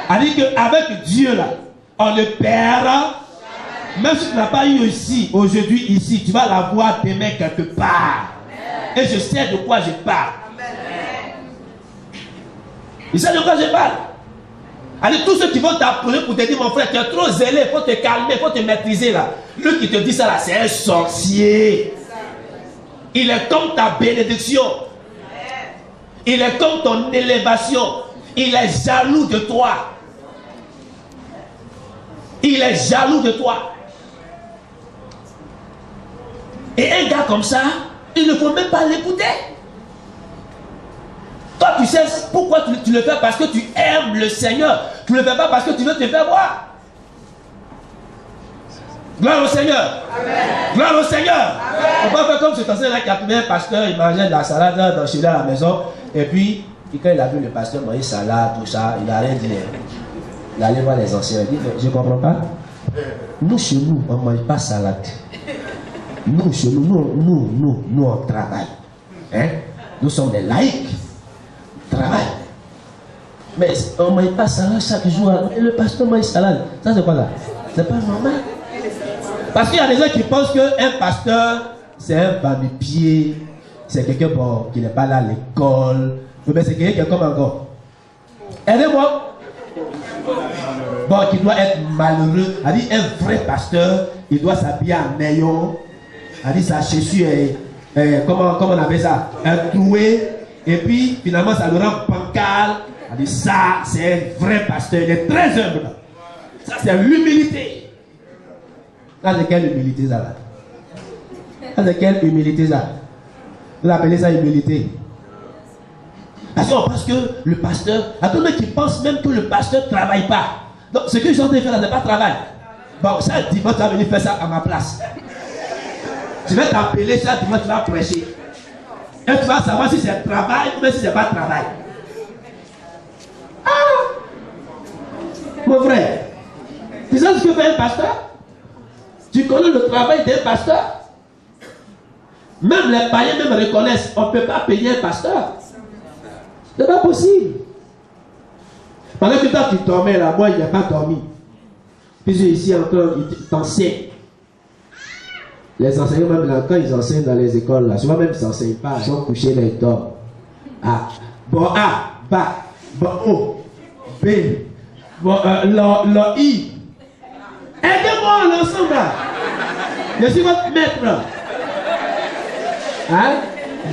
Amen. Il dit qu'avec Dieu là, on ne perd jamais. Même si tu n'as pas eu ici, aujourd'hui ici, tu vas l'avoir demain quelque part. Amen. Et je sais de quoi je parle. Il sait de quoi je parle. Allez, tous ceux qui vont t'appeler pour te dire, mon frère, tu es trop zélé, il faut te calmer, il faut te maîtriser là. Lui qui te dit ça là, c'est un sorcier. Il est comme ta bénédiction. Il est comme ton élévation. Il est jaloux de toi. Il est jaloux de toi. Et un gars comme ça, il ne faut même pas l'écouter. Toi, tu sais pourquoi tu le fais, parce que tu aimes le Seigneur. Tu ne le fais pas parce que tu veux te faire voir. Gloire au Seigneur. Amen. Gloire au Seigneur. Amen. On va faire comme cet ancien-là qui a trouvé un pasteur, il mangeait de la salade chez lui à la maison. Et puis, quand il a vu le pasteur manger salade, tout ça, il n'a rien dit. Il allait voir les anciens. Il dit, je ne comprends pas. Nous, chez nous, on ne mange pas salade. Nous, chez nous, on travaille. Hein? Nous sommes des laïcs. Travail. Mais on ne mange pas salade chaque jour. Le pasteur mange salade. Ça c'est quoi là? C'est pas normal. Parce qu'il y a des gens qui pensent qu'un pasteur, c'est un va-de-pied, c'est quelqu'un qui n'est pas là à l'école. Mais c'est quelqu'un qui est comme encore. Aidez-moi. Bon, qui doit être malheureux. Elle dit un vrai pasteur, il doit s'habiller en néon. Elle dit sa chaussure est, comment on appelle ça? Un troué. Et puis, finalement, ça le rend bancal. Elle dit, ça, c'est un vrai pasteur. Il est très humble. Ça, c'est l'humilité. Ça, c'est quelle humilité, ça, là? Ça, c'est quelle humilité, ça? Vous appelez ça humilité? Parce qu'on pense que le pasteur... Il y a tout le monde qui pense même que le pasteur ne travaille pas. Donc, ce que je suis en train de faire, là, c'est pas travail. Bon, ça, dimanche, tu vas venir faire ça à ma place. Je vais t'appeler ça, dimanche, tu vas prêcher. Et tu vas savoir si c'est travail ou si c'est pas travail. Ah! Mon frère, tu sais ce que fait un pasteur? Tu connais le travail d'un pasteur? Même les païens même reconnaissent, on ne peut pas payer un pasteur. C'est pas possible. Pendant que toi tu dormais là, moi il n'ai pas dormi. Puis ici encore, ils t'enseignent. Les enseignants, même là, quand ils enseignent dans les écoles, là, souvent même ils n'enseignent pas, ils sont couchés là, ils dorment. Ah, bon A, bas, bon O, B, bon le I. Aidez-moi l'ensemble là. Je suis votre maître. Hein?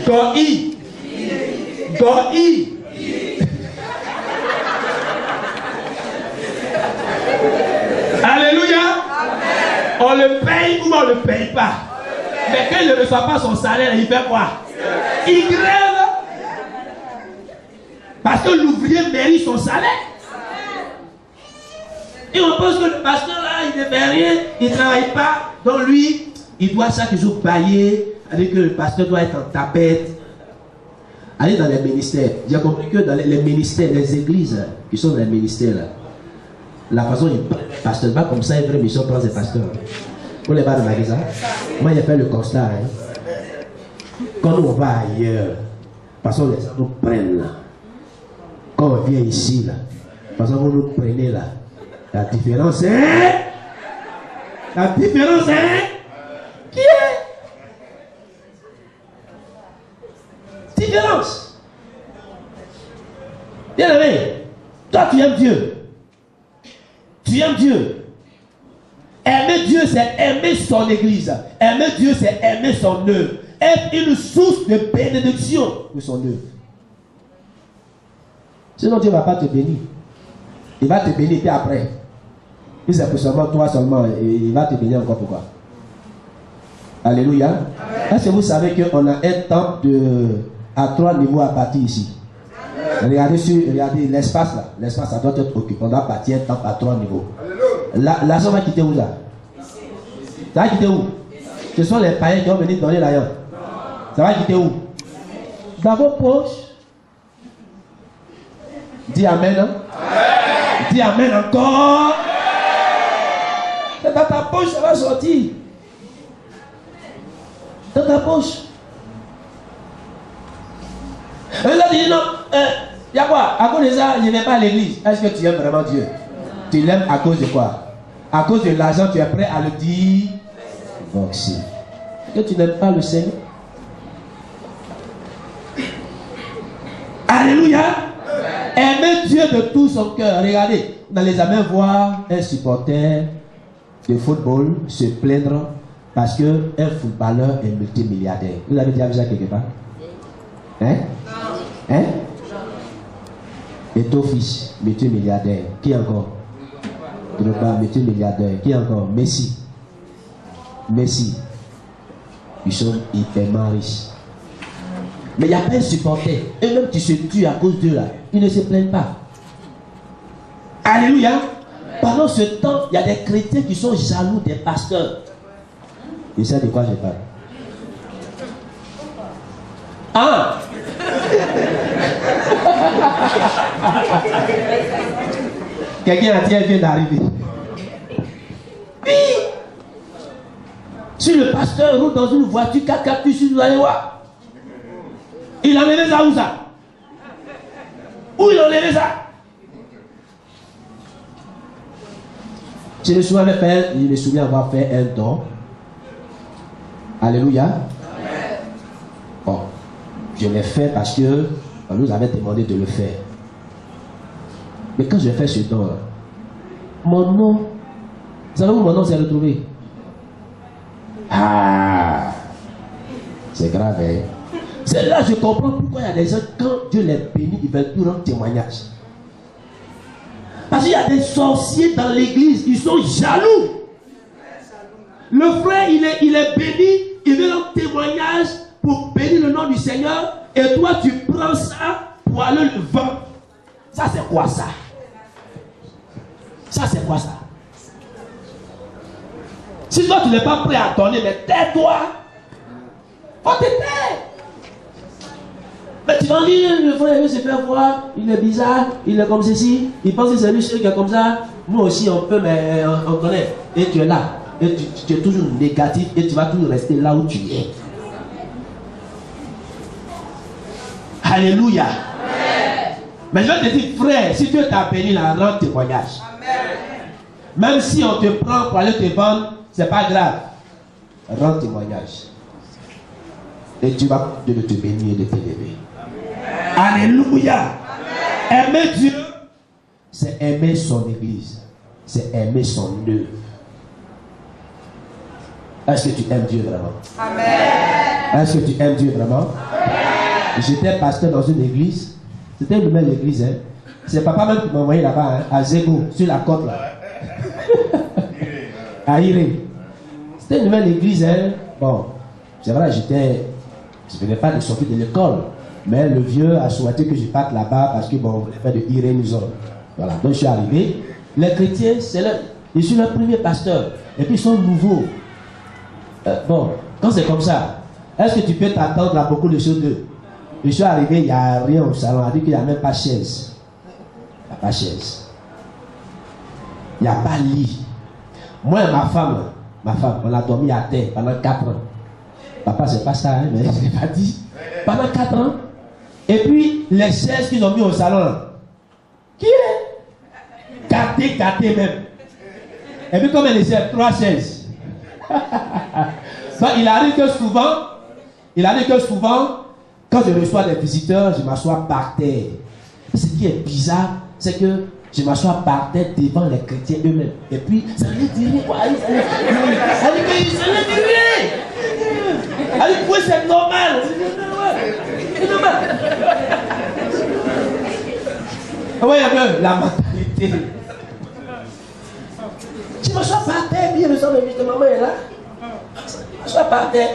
Go I. Go I. Alléluia. On le paye ou on ne le paye pas. Mais quand il ne reçoit pas son salaire, il fait quoi? Il grève. Parce que l'ouvrier mérite son salaire. Et on pense que le pasteur là, il ne fait rien, il ne travaille pas. Donc lui, il doit chaque jour bailler, avec que le pasteur doit être en tapette. Allez dans les ministères. J'ai compris que dans les ministères, les églises qui sont dans les ministères, là, la façon dont les pasteurs, pas comme ça, une vraie mission prend ses pasteurs. Pour les bas de magasin, moi j'ai fait le constat. Hein. Quand on va ailleurs, parce que les gens nous prennent là. Quand on vient ici, là, parce que vous nous prenez là. La différence est. La différence est. Qui est? Différence. Bien aimé, toi tu aimes Dieu. Tu aimes Dieu. Aimer Dieu, c'est aimer son église. Aimer Dieu, c'est aimer son œuvre. Être une source de bénédiction pour son œuvre. Sinon, Dieu ne va pas te bénir. Il va te bénir et après. Et c'est pour seulement toi seulement. Et il va te bénir encore pourquoi? Alléluia. Est-ce que vous savez qu'on a un temple à 3 niveaux à partir ici? Regardez l'espace là. L'espace, ça doit être occupé. On doit partir un temple à 3 niveaux. Là, ça va quitter où là? Ça va quitter où? Ce sont les païens qui vont venir donner l'ailleurs. Ça va quitter où? Dans vos poches. Dis amen. Hein? Dis amen encore. C'est dans ta poche, ça va sortir. Dans ta poche. Et là, tu dis non. Il y a quoi? À cause de ça, je ne vais pas à l'église. Est-ce que tu aimes vraiment Dieu? Tu l'aimes à cause de quoi? À cause de l'argent, tu es prêt à le dire. Voxy. Est-ce que tu n'aimes pas le Seigneur? Alléluia. Aimer Dieu de tout son cœur. Regardez, dans les amens, voir un supporter de football se plaindre parce qu'un footballeur est multimilliardaire. Vous avez déjà vu ça quelque part? Hein? Hein? Et ton fils, multimilliardaire. Qui encore? Drogba, multimilliardaire. Qui encore? Messi. Messi. Ils sont hyper riches. Mais il n'y a pas un supporter. Et même tu se tues à cause d'eux là. Ils ne se plaignent pas. Alléluia. Pendant ce temps, il y a des chrétiens qui sont jaloux des pasteurs. Et c'est de quoi je parle? Ah! Quelqu'un a dit, elle vient d'arriver. Oui! Si le pasteur roule dans une voiture 4x4, tu dois aller voir. Il a enlevé ça où ça? Où il a enlevé ça? Je me souviens avoir fait un don. Alléluia. Bon, je l'ai fait parce que on nous avait demandé de le faire. Mais quand j'ai fait ce don, mon nom, vous savez où mon nom s'est retrouvé? Ah, c'est grave, hein? C'est là que je comprends pourquoi il y a des gens, quand Dieu les bénit, ils veulent tout rendre témoignage. Parce qu'il y a des sorciers dans l'église, ils sont jaloux. Le frère, il est béni, il veut rendre témoignage pour bénir le nom du Seigneur, et toi, tu prends ça pour aller le vendre. Ça, c'est quoi ça? Ça, c'est quoi ça? Si toi, tu n'es pas prêt à donner, mais tais-toi. Faut te taire. Mais tu vas dire, le frère veut se faire voir, il est bizarre, il est comme ceci, il pense que c'est lui seul qui est comme ça. Nous aussi, on peut, mais on connaît. Et tu es là. Et tu es toujours négatif et tu vas toujours rester là où tu es. Alléluia. Amen. Mais je vais te dire, frère, si Dieu t'a béni, là, rends témoignage. Amen. Même si on te prend pour aller te vendre, c'est pas grave. Rends témoignage. Et tu vas de te bénir et de t'élever. Alléluia. Amen. Aimer Dieu, c'est aimer son église. C'est aimer son œuvre. Est-ce que tu aimes Dieu vraiment? Amen. Est-ce que tu aimes Dieu vraiment? Amen. J'étais pasteur dans une église. C'était une belle église. Hein? C'est papa même qui m'a envoyé là-bas, hein, à Zego, sur la côte là. À Iré. C'était une belle église. Hein? Bon, c'est vrai, je ne venais pas de sortir de l'école. Mais le vieux a souhaité que je parte là-bas parce que bon, on voulait faire de Iré nous autres. Voilà, donc je suis arrivé. Les chrétiens, je suis leur premier pasteur. Et puis ils sont nouveaux. Bon, quand c'est comme ça, est-ce que tu peux t'attendre à beaucoup de choses d'eux? Je suis arrivé, il n'y a rien au salon. On a dit qu'il n'y a même pas de chaise. Il n'y a pas de chaise. Il n'y a pas de lit. Moi et ma femme, on a dormi à terre pendant 4 ans. Papa, c'est pas ça, hein, mais je ne l'ai pas dit. Pendant 4 ans. Et puis, les chaises qu'ils ont mis au salon, qui est gâté même. Et puis, comme elle essaie 3 chaises. Donc, il arrive que souvent, quand je reçois des visiteurs, je m'assois par terre. Ce qui est bizarre, c'est que je m'assois par terre devant les chrétiens eux-mêmes. Et puis, ça les dirait quoi? Ça les dirait. Elle dit, oui, c'est normal. C'est normal. Oui, un peu la mentalité. Je m'assois par terre, puis je me sens de maman est là. Je m'assois par terre.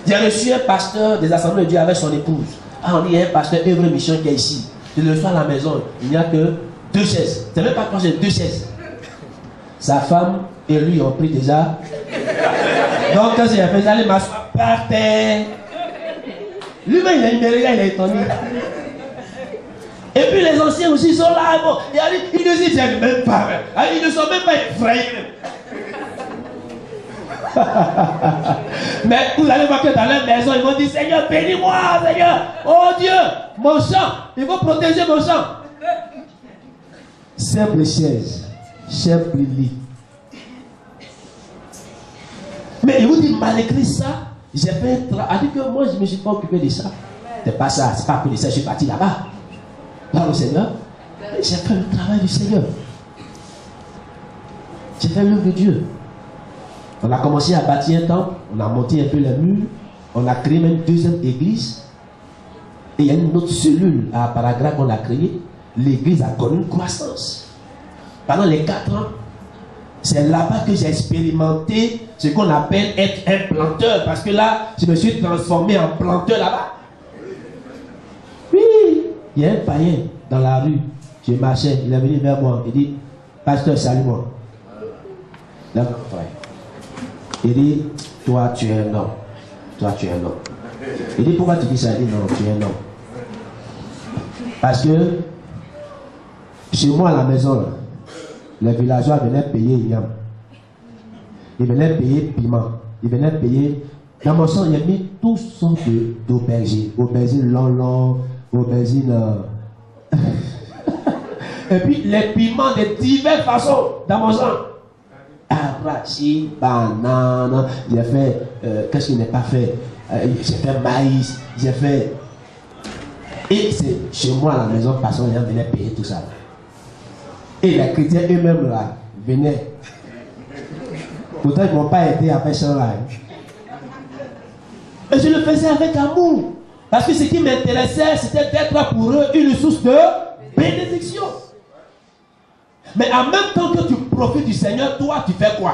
J'ai reçu un pasteur des Assemblées de Dieu avec son épouse. Ah, on dit, il y a un pasteur Œuvre Mission qui est ici. Je le reçois à la maison. Il n'y a que 2 chaises. C'est même pas 3 chaises, 2 chaises. Sa femme et lui ont pris déjà. Donc, quand j'ai fait, j'allais m'asseoir par terre. Lui-même, il a une il a étonné. Et puis les anciens aussi sont là. Bon, ils ne disent même pas. Ils ne sont même pas effrayés. Mais vous allez voir que dans leur maison, ils vont dire, Seigneur, bénis-moi, Seigneur. Oh Dieu, mon champ. Il faut protéger mon champ. Simple chaise, simple lit. Mais il vous dit, malgré ça, j'ai fait un travail. A dit que moi, je ne me suis pas occupé de ça. C'est pas ça, c'est pas que de ça, je suis parti là-bas. Là, le Seigneur, j'ai fait le travail du Seigneur. J'ai fait l'œuvre de Dieu. On a commencé à bâtir un temple, on a monté un peu les murs, on a créé même une 2e église. Et il y a une autre cellule à Paragraphe qu'on a créée. L'église a connu une croissance. Pendant les 4 ans, c'est là-bas que j'ai expérimenté ce qu'on appelle être un planteur. Parce que là, je me suis transformé en planteur là-bas. Oui, il y a un païen dans la rue. Je marchais, il est venu vers moi. Il dit, pasteur, salue-moi. Là, frère. Il dit, toi, tu es un homme. Toi, tu es un homme. Il dit, pourquoi tu dis ça? Il dit, non, tu es un homme. Parce que, chez moi à la maison, là, les villageois venaient payer Yam. Ils venaient payer piment. Ils venaient payer. Dans mon sang, il y a mis toutes sortes d'aubergines. Aubergines long, aubergines. Et puis les piments de diverses façons dans mon sang. Arachide, banane. J'ai fait. Qu'est-ce qu'il n'est pas fait? J'ai fait maïs. J'ai fait. Et c'est chez moi à la maison, parce qu'on venait payer tout ça. Et les chrétiens eux-mêmes là venaient. Pourtant, ils ne m'ont pas aidé à faire ça là. Et je le faisais avec amour. Parce que ce qui m'intéressait, c'était d'être pour eux une source de bénédiction. Mais en même temps que tu profites du Seigneur, toi, tu fais quoi?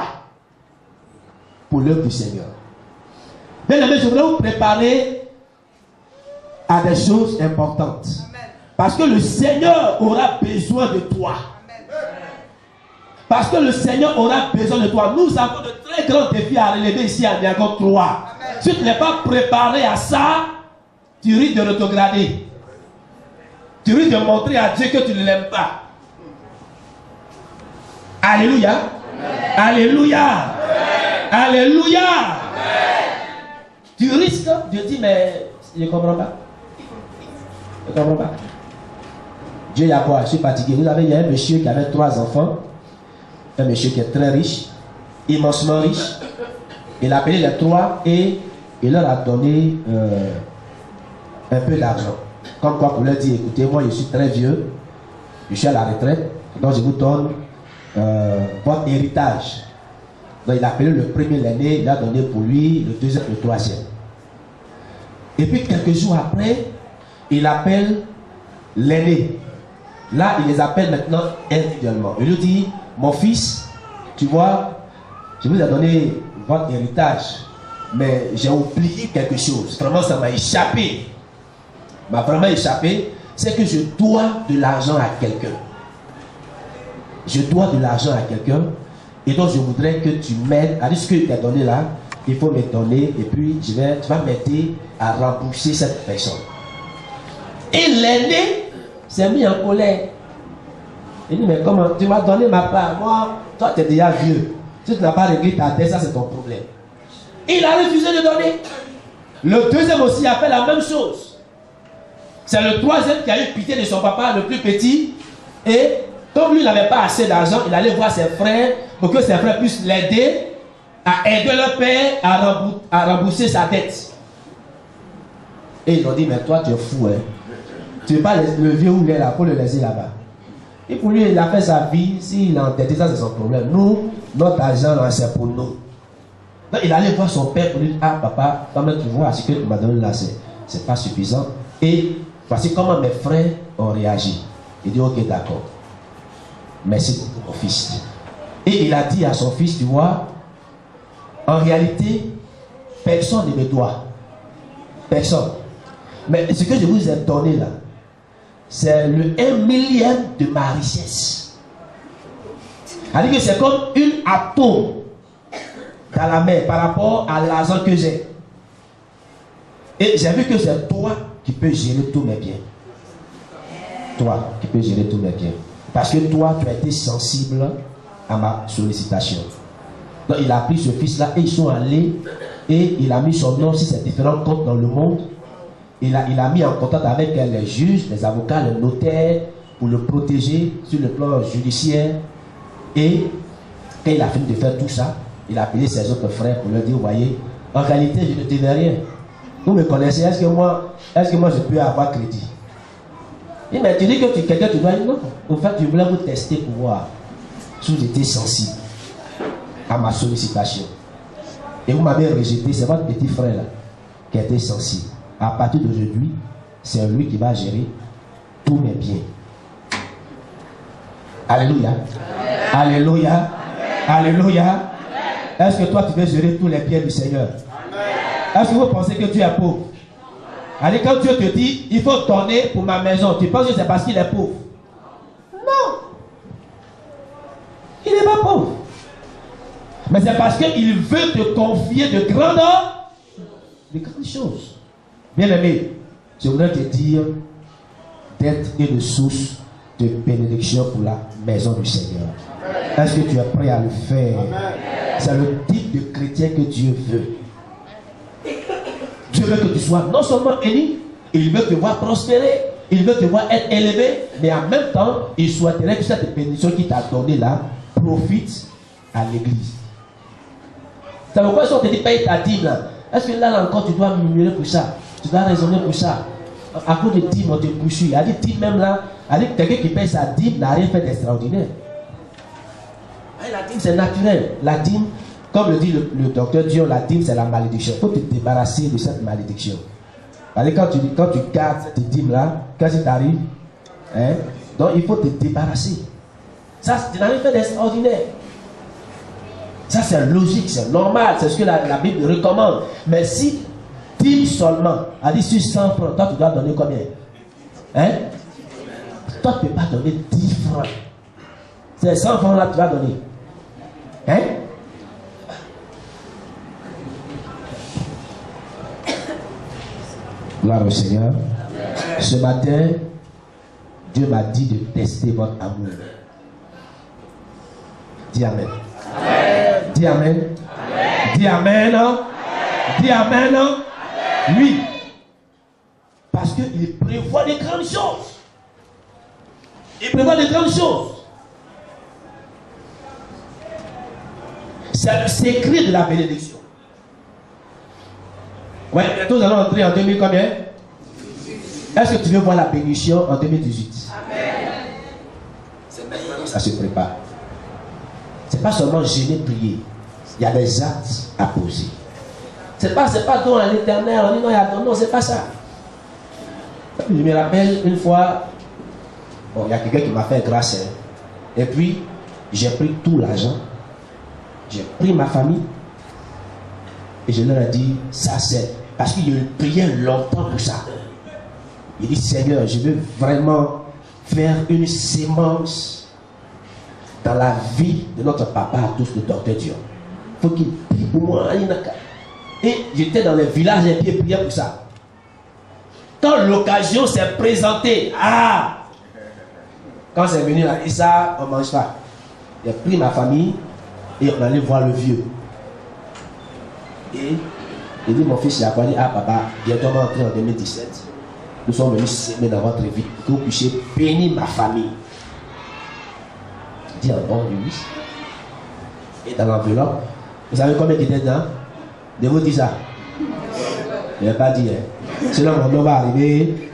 Pour l'œuvre du Seigneur. Bien aimé, je voudrais vous préparer à des choses importantes. Parce que le Seigneur aura besoin de toi. Parce que le Seigneur aura besoin de toi. Nous avons de très grands défis à relever ici à Niagon 3. Si tu n'es pas préparé à ça, tu risques de rétrograder. Tu risques de montrer à Dieu que tu ne l'aimes pas. Alléluia. Alléluia. Alléluia. Tu risques de dire, mais je ne comprends pas. Je ne comprends pas. Dieu, il y a quoi? Je suis fatigué. Vous savez, il y a un monsieur qui avait 3 enfants. Un monsieur qui est très riche, immensement riche. Il a appelé les 3 et il leur a donné un peu d'argent. Comme quoi pour leur dire, écoutez, moi je suis très vieux, je suis à la retraite, donc je vous donne votre héritage. Donc il a appelé le premier, l'aîné, il a donné pour lui le 2e, le 3e. Et puis quelques jours après, il appelle l'aîné. Là, il les appelle maintenant individuellement. Il lui dit, mon fils, tu vois, je vous ai donné votre héritage, mais j'ai oublié quelque chose. Vraiment, ça m'a échappé. M'a vraiment échappé. C'est que je dois de l'argent à quelqu'un. je dois de l'argent à quelqu'un, et donc je voudrais que tu m'aides, à ce que tu as donné là, il faut me donner, et puis tu vas m'aider à rembourser cette personne. Et l'aîné s'est mis en colère. Il dit, mais comment, tu m'as donné ma part, moi, toi tu es déjà vieux, si tu n'as pas réglé ta dette, ça c'est ton problème. Il a refusé de donner. Le deuxième aussi a fait la même chose. C'est le troisième qui a eu pitié de son papa, le plus petit, et comme lui n'avait pas assez d'argent, il allait voir ses frères pour que ses frères puissent l'aider à aider leur père à rembourser sa dette. Et ils ont dit, mais toi tu es fou, hein. Tu ne veux pas le vieux ou là pour le laisser là-bas. Et pour lui, il a fait sa vie, s'il est endetté, ça c'est son problème. Nous, notre argent, c'est pour nous. Donc il allait voir son père pour lui dire, ah papa, quand même tu vois, ce que tu m'as donné là, c'est pas suffisant. Et voici comment mes frères ont réagi. Il dit, ok, d'accord. Merci pour mon fils. Et il a dit à son fils, tu vois, en réalité, personne ne me doit. Personne. Mais ce que je vous ai donné là, c'est le 1/1000 de ma richesse. C'est-à-dire que c'est comme une atome dans la mer par rapport à l'argent que j'ai. Et j'ai vu que c'est toi qui peux gérer tous mes biens. Toi qui peux gérer tous mes biens. Parce que toi, tu as été sensible à ma sollicitation. Donc il a pris ce fils-là et ils sont allés et il a mis son nom sur ces différents comptes dans le monde. Il a mis en contact avec les juges, les avocats, les notaires pour le protéger sur le plan judiciaire. Et quand il a fini de faire tout ça, il a appelé ses autres frères pour leur dire, vous voyez, en réalité je ne tenais rien. Vous me connaissez, est-ce que moi je peux avoir crédit? Il m'a dit que quelqu'un te doit dire non. En fait, je voulais vous tester pour voir si j'étais sensible à ma sollicitation. Et vous m'avez rejeté, c'est votre petit frère là qui était sensible. À partir d'aujourd'hui, c'est lui qui va gérer tous mes biens. Alléluia. Amen. Alléluia. Amen. Alléluia. Est-ce que toi tu veux gérer tous les biens du Seigneur? Est-ce que vous pensez que tu es pauvre? Allez, quand Dieu te dit, il faut donner pour ma maison, tu penses que c'est parce qu'il est pauvre? Non. Il n'est pas pauvre. Mais c'est parce qu'il veut te confier de grandes choses. Bien aimé, je voudrais te dire d'être une source de bénédiction pour la maison du Seigneur. Est-ce que tu es prêt à le faire? C'est le type de chrétien que Dieu veut. Dieu veut que tu sois non seulement élu, il veut te voir prospérer, il veut te voir être élevé, mais en même temps, il souhaiterait que cette bénédiction qu'il t'a donnée là profite à l'église. C'est pourquoi si on te dit paye ta dîme là, est-ce que là encore tu dois murmurer pour ça? Tu dois raisonner pour ça? À cause de dîme, on te poursuit. Il a dit dîme même là, il a dit quelqu'un qui paye sa dîme n'a rien fait d'extraordinaire. La dîme c'est naturel. La dîme, comme le dit le docteur Dion, la dîme c'est la malédiction. Il faut te débarrasser de cette malédiction. Quand tu gardes cette dîme là, quand ça t'arrive, hein, donc il faut te débarrasser. Ça, tu n'as rien fait d'extraordinaire. Ça c'est logique, c'est normal, c'est ce que la Bible recommande. Mais si dîme seulement, a dit sur 100 francs, toi tu dois donner combien? Hein? Toi tu ne peux pas donner 10 francs. C'est 100 francs là que tu vas donner. Hein? Gloire au Seigneur. Ce matin, Dieu m'a dit de tester votre amour. Dis Amen. Amen. Dis Amen. Amen. Dis Amen. Amen. Dis Amen. Amen. Oui. Parce qu'il prévoit des grandes choses. Il prévoit des grandes choses. C'est le secret de la bénédiction. Ouais, bientôt nous allons entrer en 2000 combien? Est-ce que tu veux voir la bénédiction en 2018? Amen. C'est maintenant que ça se prépare. C'est pas seulement jeûner, prier. Il y a des actes à poser. C'est pas don à l'éternel, on dit non, il y a don, non, c'est pas ça. Je me rappelle une fois, bon, il y a quelqu'un qui m'a fait grâce, hein, et puis j'ai pris tout l'argent, j'ai pris ma famille, et je leur ai dit, ça c'est, parce qu'il priait longtemps pour ça. Il dit, Seigneur, je veux vraiment faire une sémence dans la vie de notre papa à tous, le docteur Dion. Il faut qu'il prie pour moi. Et j'étais dans les villages et puis il priait pour ça. Quand l'occasion s'est présentée, quand c'est venu là, et ça, on ne mange pas. Il a pris ma famille et on allait voir le vieux. Et il dit, mon fils, il a dit, papa, bientôt on va entrer en 2017. Nous sommes venus s'aimer dans votre vie pour que vous puissiez bénir ma famille. Il dit, bon, oui. Et dans l'enveloppe, vous savez combien il était dedans? De vous dire ça. Il n'a pas dit, hein. Sinon mon nom va arriver.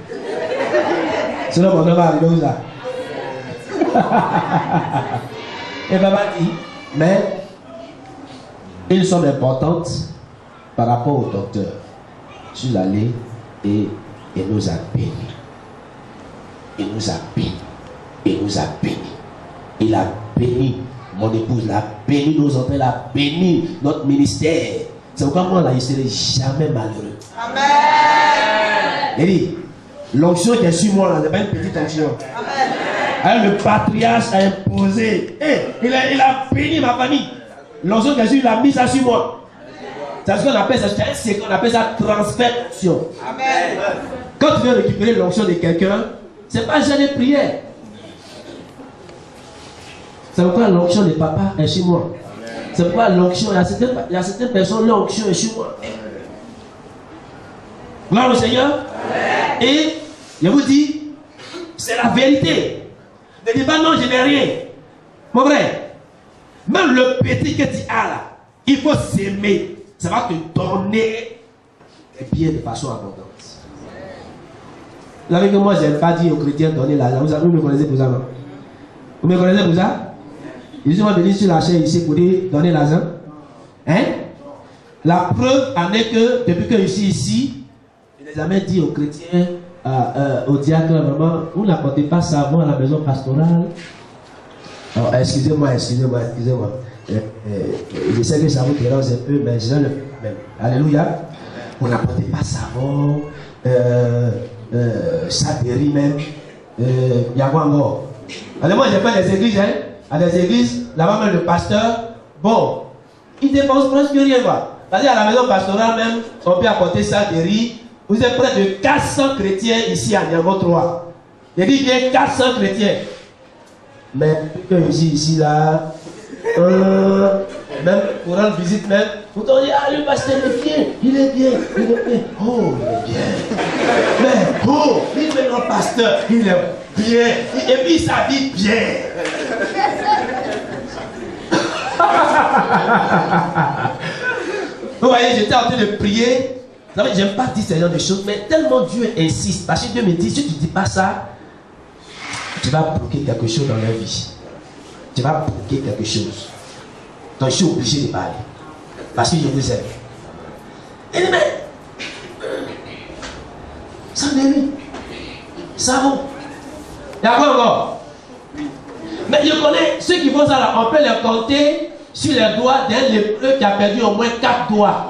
Sinon mon nom va arriver où ça? Et papa dit, mais une somme importante par rapport au docteur. Je suis allé et il nous a bénis. Il nous a bénis. Il nous a bénis. Il a béni mon épouse, l'a béni nos enfants, l'a béni notre ministère. C'est pourquoi moi là, je ne serai jamais malheureux. Amen. Il dit, l'onction qui est sur moi là, ce n'est pas une petite onction. Amen. Le patriarche a imposé. Il a béni ma famille. L'onction qui est sur, il a mis ça sur moi. C'est ce qu'on appelle ça, c'est qu'on appelle ça transfert d'onction. Amen. Quand tu viens récupérer l'onction de quelqu'un, ce n'est pas juste des prières. C'est pourquoi l'onction de papa est chez moi. C'est pourquoi l'onction, il y a certaines personnes, l'onction est chez moi. Gloire au Seigneur. Amen. Et je vous dis, c'est la vérité. Ne dis pas non, je n'ai rien. Mon frère, même le petit que tu as là, il faut s'aimer. Ça va te donner des biens de façon abondante. Vous savez que moi, je n'aime pas dire aux chrétiens de donner l'argent. Vous me connaissez pour ça, non? Vous me connaissez pour ça? Ils sont venus sur la chaîne ici pour dire donner l'argent. Hein? La preuve en est que depuis que je suis ici, je n'ai jamais dit aux chrétiens, aux diacres, vraiment, vous n'apportez pas savon à la maison pastorale. Alors, excusez-moi. Je sais que ça vous dérange un peu, mais je vais le faire même. Alléluia. Vous n'apportez pas savon, satérie même. Il y a quoi encore? Alors moi, j'ai fait des églises, hein. À des églises, là-bas même le pasteur, bon, il dépense presque rien, quoi. C'est-à-dire à la maison pastorale même, on peut apporter ça de riz. Vous êtes près de 400 chrétiens ici à Niago 3. Je dis bien 400 chrétiens. Mais depuis que je suis ici là, même pour rendre visite même, vous on dit, le pasteur est bien, il est bien. Oh, il est bien. Mais, il est notre pasteur, il est bien. Et puis ça dit bien. Vous voyez, j'étais en train de prier. Vous savez, j'aime pas dire ce genre de choses, mais tellement Dieu insiste. Parce que Dieu me dit, si tu ne dis pas ça, tu vas bloquer quelque chose dans leur vie. Tu vas bloquer quelque chose. Donc je suis obligé de parler. Parce que je vous aime. Et dit, mais ça mérite. Ça vaut. Il y a quoi encore? Mais je connais ceux qui font ça là, on peut les compter sur les doigts d'un lépreux qui a perdu au moins 4 doigts.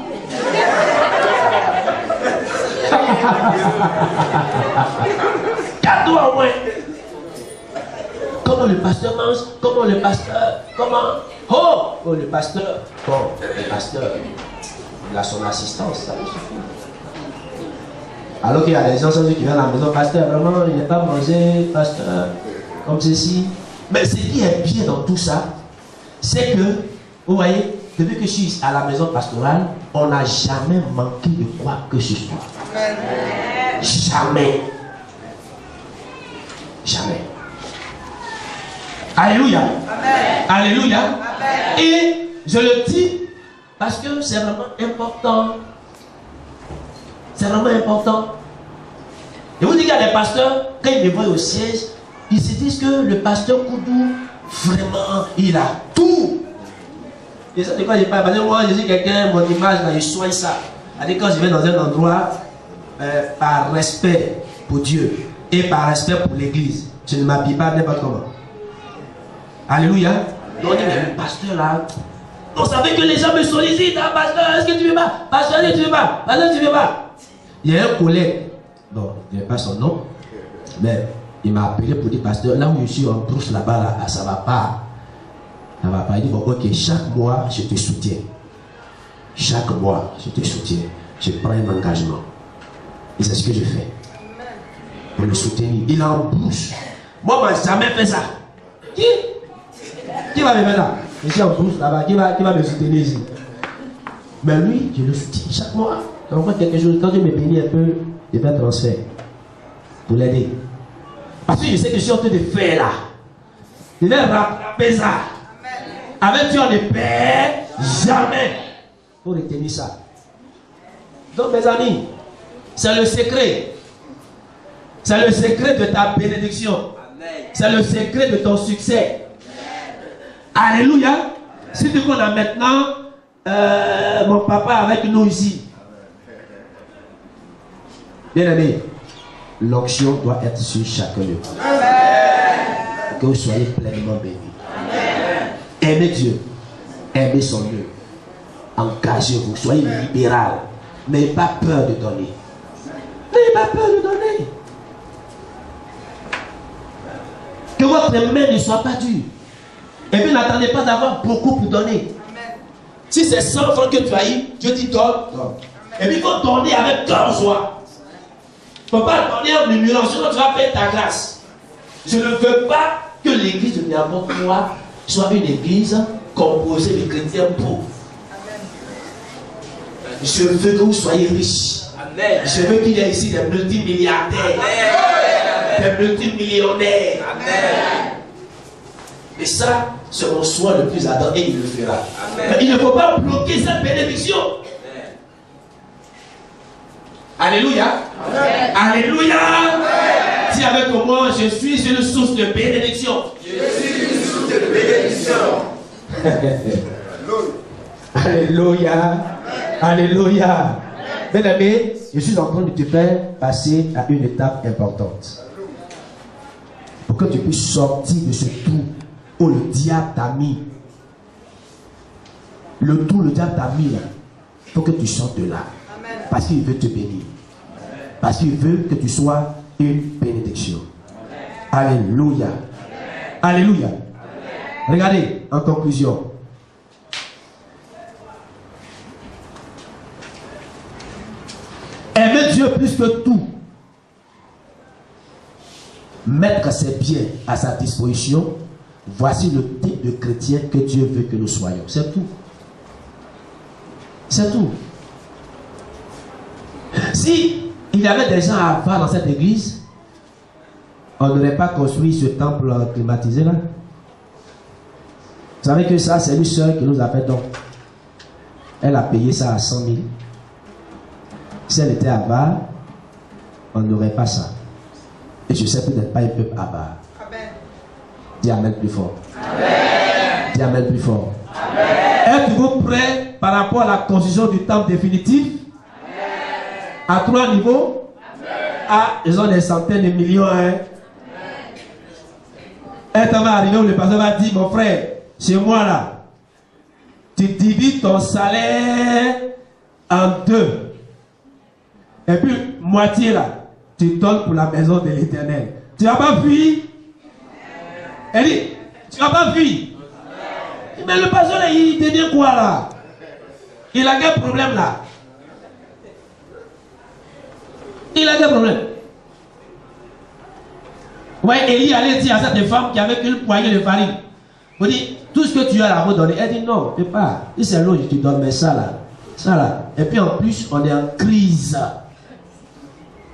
Quatre doigts au moins. Comment le pasteur mange? Comment le pasteur? Comment? Oh, le pasteur. Bon, le pasteur, il a son assistance, ça lui suffit. Alors qu'il y a des gens qui viennent à la maison, pasteur, vraiment, il n'est pas mangé, pasteur, comme ceci. Mais ce qui est bien dans tout ça, c'est que, vous voyez, depuis que je suis à la maison pastorale, on n'a jamais manqué de quoi que ce soit. Jamais. Jamais. Alléluia. Amen. Alléluia. Amen. Et je le dis parce que c'est vraiment important. C'est vraiment important. Et vous dites qu'il y a des pasteurs, quand ils me voient au siège, ils se disent que le pasteur Koudou, vraiment, il a tout. Et ça, de quoi je parle? Parce que moi, je dis quelqu'un, mon image, là, je soigne ça. C'est-à-dire quand je vais dans un endroit, par respect pour Dieu et par respect pour l'église, je ne m'habille pas n'importe comment. Alléluia. Donc on dit, mais le pasteur là, on savait que les gens me sollicitent, hein, pasteur, est-ce que tu veux pas? Pasteur, tu veux pas? Pasteur, tu veux pas? Il y a un collègue, bon, je n'ai pas son nom, mais il m'a appelé pour dire, pasteur, là où je suis en brousse là-bas, là, ça va pas. Ça va pas. Il dit, bon, ok, chaque mois, je te soutiens. Chaque mois, je te soutiens. Je prends un engagement. Et c'est ce que je fais. Pour le soutenir. Il en bouche. Moi, je n'ai jamais fait ça. Qui va me faire ça? Je suis en bouche là-bas. Qui va me soutenir ici? Mais lui, je le soutiens chaque mois. Quand on voit quelque chose, quand je me bénis un peu, je fais un transfert. Pour l'aider. Parce que je sais que je suis en train de faire là. Je vais rattraper ça. Avec Dieu, on ne perd jamais. Il faut retenir ça. Donc, mes amis, c'est le secret. C'est le secret de ta bénédiction. C'est le secret de ton succès. Alléluia. Surtout qu'on a maintenant mon papa avec nous ici. Bien aimé, l'onction doit être sur chacun de vous. Que vous soyez pleinement bénis. Aimez Dieu. Aimez son Dieu. Engagez-vous. Soyez libéral. N'ayez pas peur de donner. N'ayez pas peur de donner. Que votre main ne soit pas dure. Et puis n'attendez pas d'avoir beaucoup pour donner. Si c'est 100 francs que tu as eu, Dieu dit donne. Et puis il faut donner avec cœur joie. Il ne faut pas donner en murmurant, sinon tu vas perdre ta grâce. Je ne veux pas que l'église de Niamey soit une église composée de chrétiens pauvres. Je veux que vous soyez riches. Amen. Je veux qu'il y ait ici des multimilliardaires, des multimillionnaires. Amen. Et ça, c'est mon choix le plus ardent et il le fera. Amen. Mais il ne faut pas bloquer cette bénédiction. Amen. Alléluia. Amen. Alléluia. Amen. Si avec moi, je suis une source de bénédiction. Je suis une source de bénédiction. Alléluia. Alléluia. Bien aimé, je suis en train de te faire passer à une étape importante. Pour que tu puisses sortir de ce trou où le diable t'a mis. Le trou, le diable t'a mis là. Il faut que tu sortes de là. Parce qu'il veut te bénir. Parce qu'il veut que tu sois une bénédiction. Alléluia. Alléluia. Regardez, en conclusion. Aimer Dieu plus que tout. Mettre ses biens à sa disposition. Voici le type de chrétien que Dieu veut que nous soyons. C'est tout. C'est tout. Si il y avait des gens à avoir dans cette église, on n'aurait pas construit ce temple climatisé là. Vous savez que ça, c'est une soeur qui nous a fait don. Elle a payé ça à 100 000. Si elle était avare, on n'aurait pas ça. Et je sais peut-être pas un peuple avare. Dis Amen plus fort. Amen. Dis Amen plus fort. Êtes-vous prêts par rapport à la construction du temple définitif? Amen. À 3 niveaux? Amen. Ah, ils ont des centaines de millions. Hein? Un temps va arriver où le pasteur va dire, mon frère, chez moi là, tu divises ton salaire en 2. Et puis, moitié là, tu donnes pour la maison de l'Éternel. Tu n'as pas fui? Elle dit, tu n'as pas fui? Mais le pasteur là, il devient quoi là? Il a quel problème là? Il a quel problème? Ouais, Élie allait dire à cette femme qui avait qu'une poignée de farine. Il dit, tout ce que tu as là, vous donner. Elle dit, non, je ne peux pas. Il c'est l'eau, je te donne, mais ça là. Ça là. Et puis en plus, on est en crise.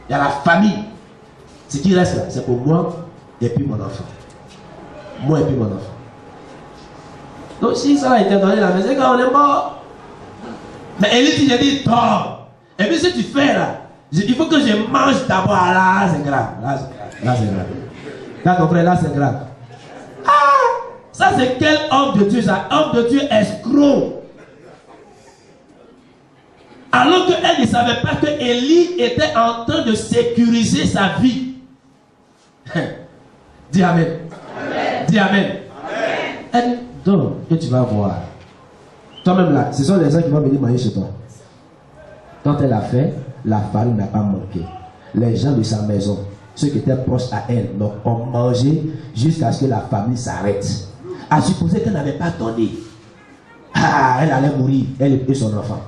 Il y a la famille. Ce qui reste là, c'est pour moi et puis mon enfant. Moi et puis mon enfant. Donc si ça a été donné là, mais c'est quand on est mort. Mais Élie dit, tort. Et puis si tu fais là, il faut que je mange d'abord. Là, c'est grave. Là, c'est grave. Là, ton frère, là, c'est grave. Ah! Ça, c'est quel homme de Dieu, ça? Homme de Dieu escroc. Alors qu'elle ne savait pas que Élie était en train de sécuriser sa vie. Dis Amen. Amen. Dis Amen. Amen. Elle dit, donc, que tu vas voir. Toi-même là, ce sont les gens qui vont venir manger chez toi. Quand elle a fait, la farine n'a pas manqué. Les gens de sa maison, ceux qui étaient proches à elle, ont mangé jusqu'à ce que la famille s'arrête. à supposer qu'elle n'avait pas donné. Ah, elle allait mourir, elle et son enfant.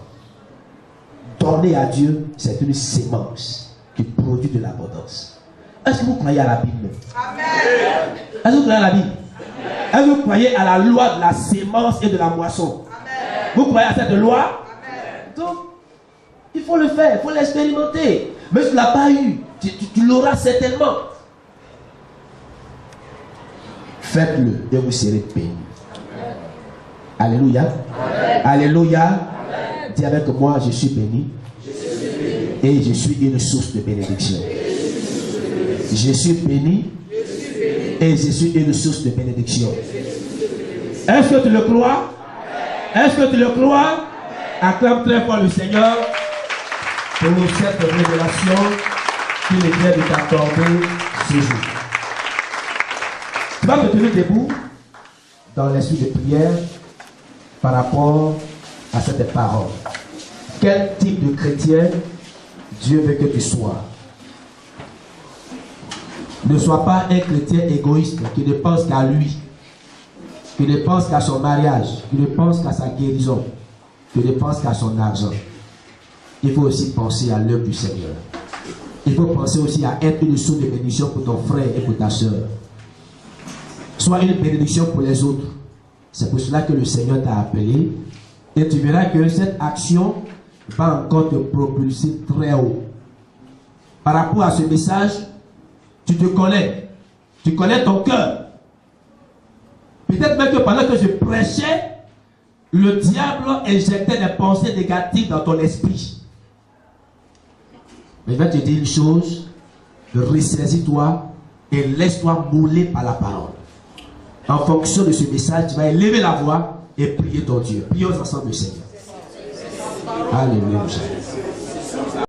Donner à Dieu, c'est une sémence qui produit de l'abondance. Est-ce que vous croyez à la Bible? Amen. Est-ce que vous croyez à la Bible? Est-ce que vous croyez à la loi de la sémence et de la moisson? Amen. Vous croyez à cette loi? Amen. Donc, il faut le faire, il faut l'expérimenter. Mais si tu ne l'as pas eu, tu l'auras certainement. Faites-le et vous serez bénis. Alléluia. Amen. Alléluia. Amen. Dis avec moi, je suis béni. Et je suis une source de bénédiction. Je suis béni. Et je suis une source de bénédiction. Est-ce que tu le crois? Est-ce que tu le crois? Acclame très fort le Seigneur pour cette révélation qu'il vient de t'accorder ce jour. Tu vas te tenir debout dans l'esprit de prière par rapport à cette parole. Quel type de chrétien Dieu veut que tu sois? Ne sois pas un chrétien égoïste qui ne pense qu'à lui, qui ne pense qu'à son mariage, qui ne pense qu'à sa guérison, qui ne pense qu'à son argent. Il faut aussi penser à l'œuvre du Seigneur. Il faut penser aussi à être une source de bénédiction pour ton frère et pour ta soeur. Sois une bénédiction pour les autres. C'est pour cela que le Seigneur t'a appelé. Et tu verras que cette action va encore te propulser très haut. Par rapport à ce message, tu te connais. Tu connais ton cœur. Peut-être même que pendant que je prêchais, le diable injectait des pensées négatives dans ton esprit. Mais je vais te dire une chose. Ressaisis-toi et laisse-toi mouler par la parole. En fonction de ce message, tu vas élever la voix et prier ton Dieu. Prions ensemble le Seigneur. Alléluia.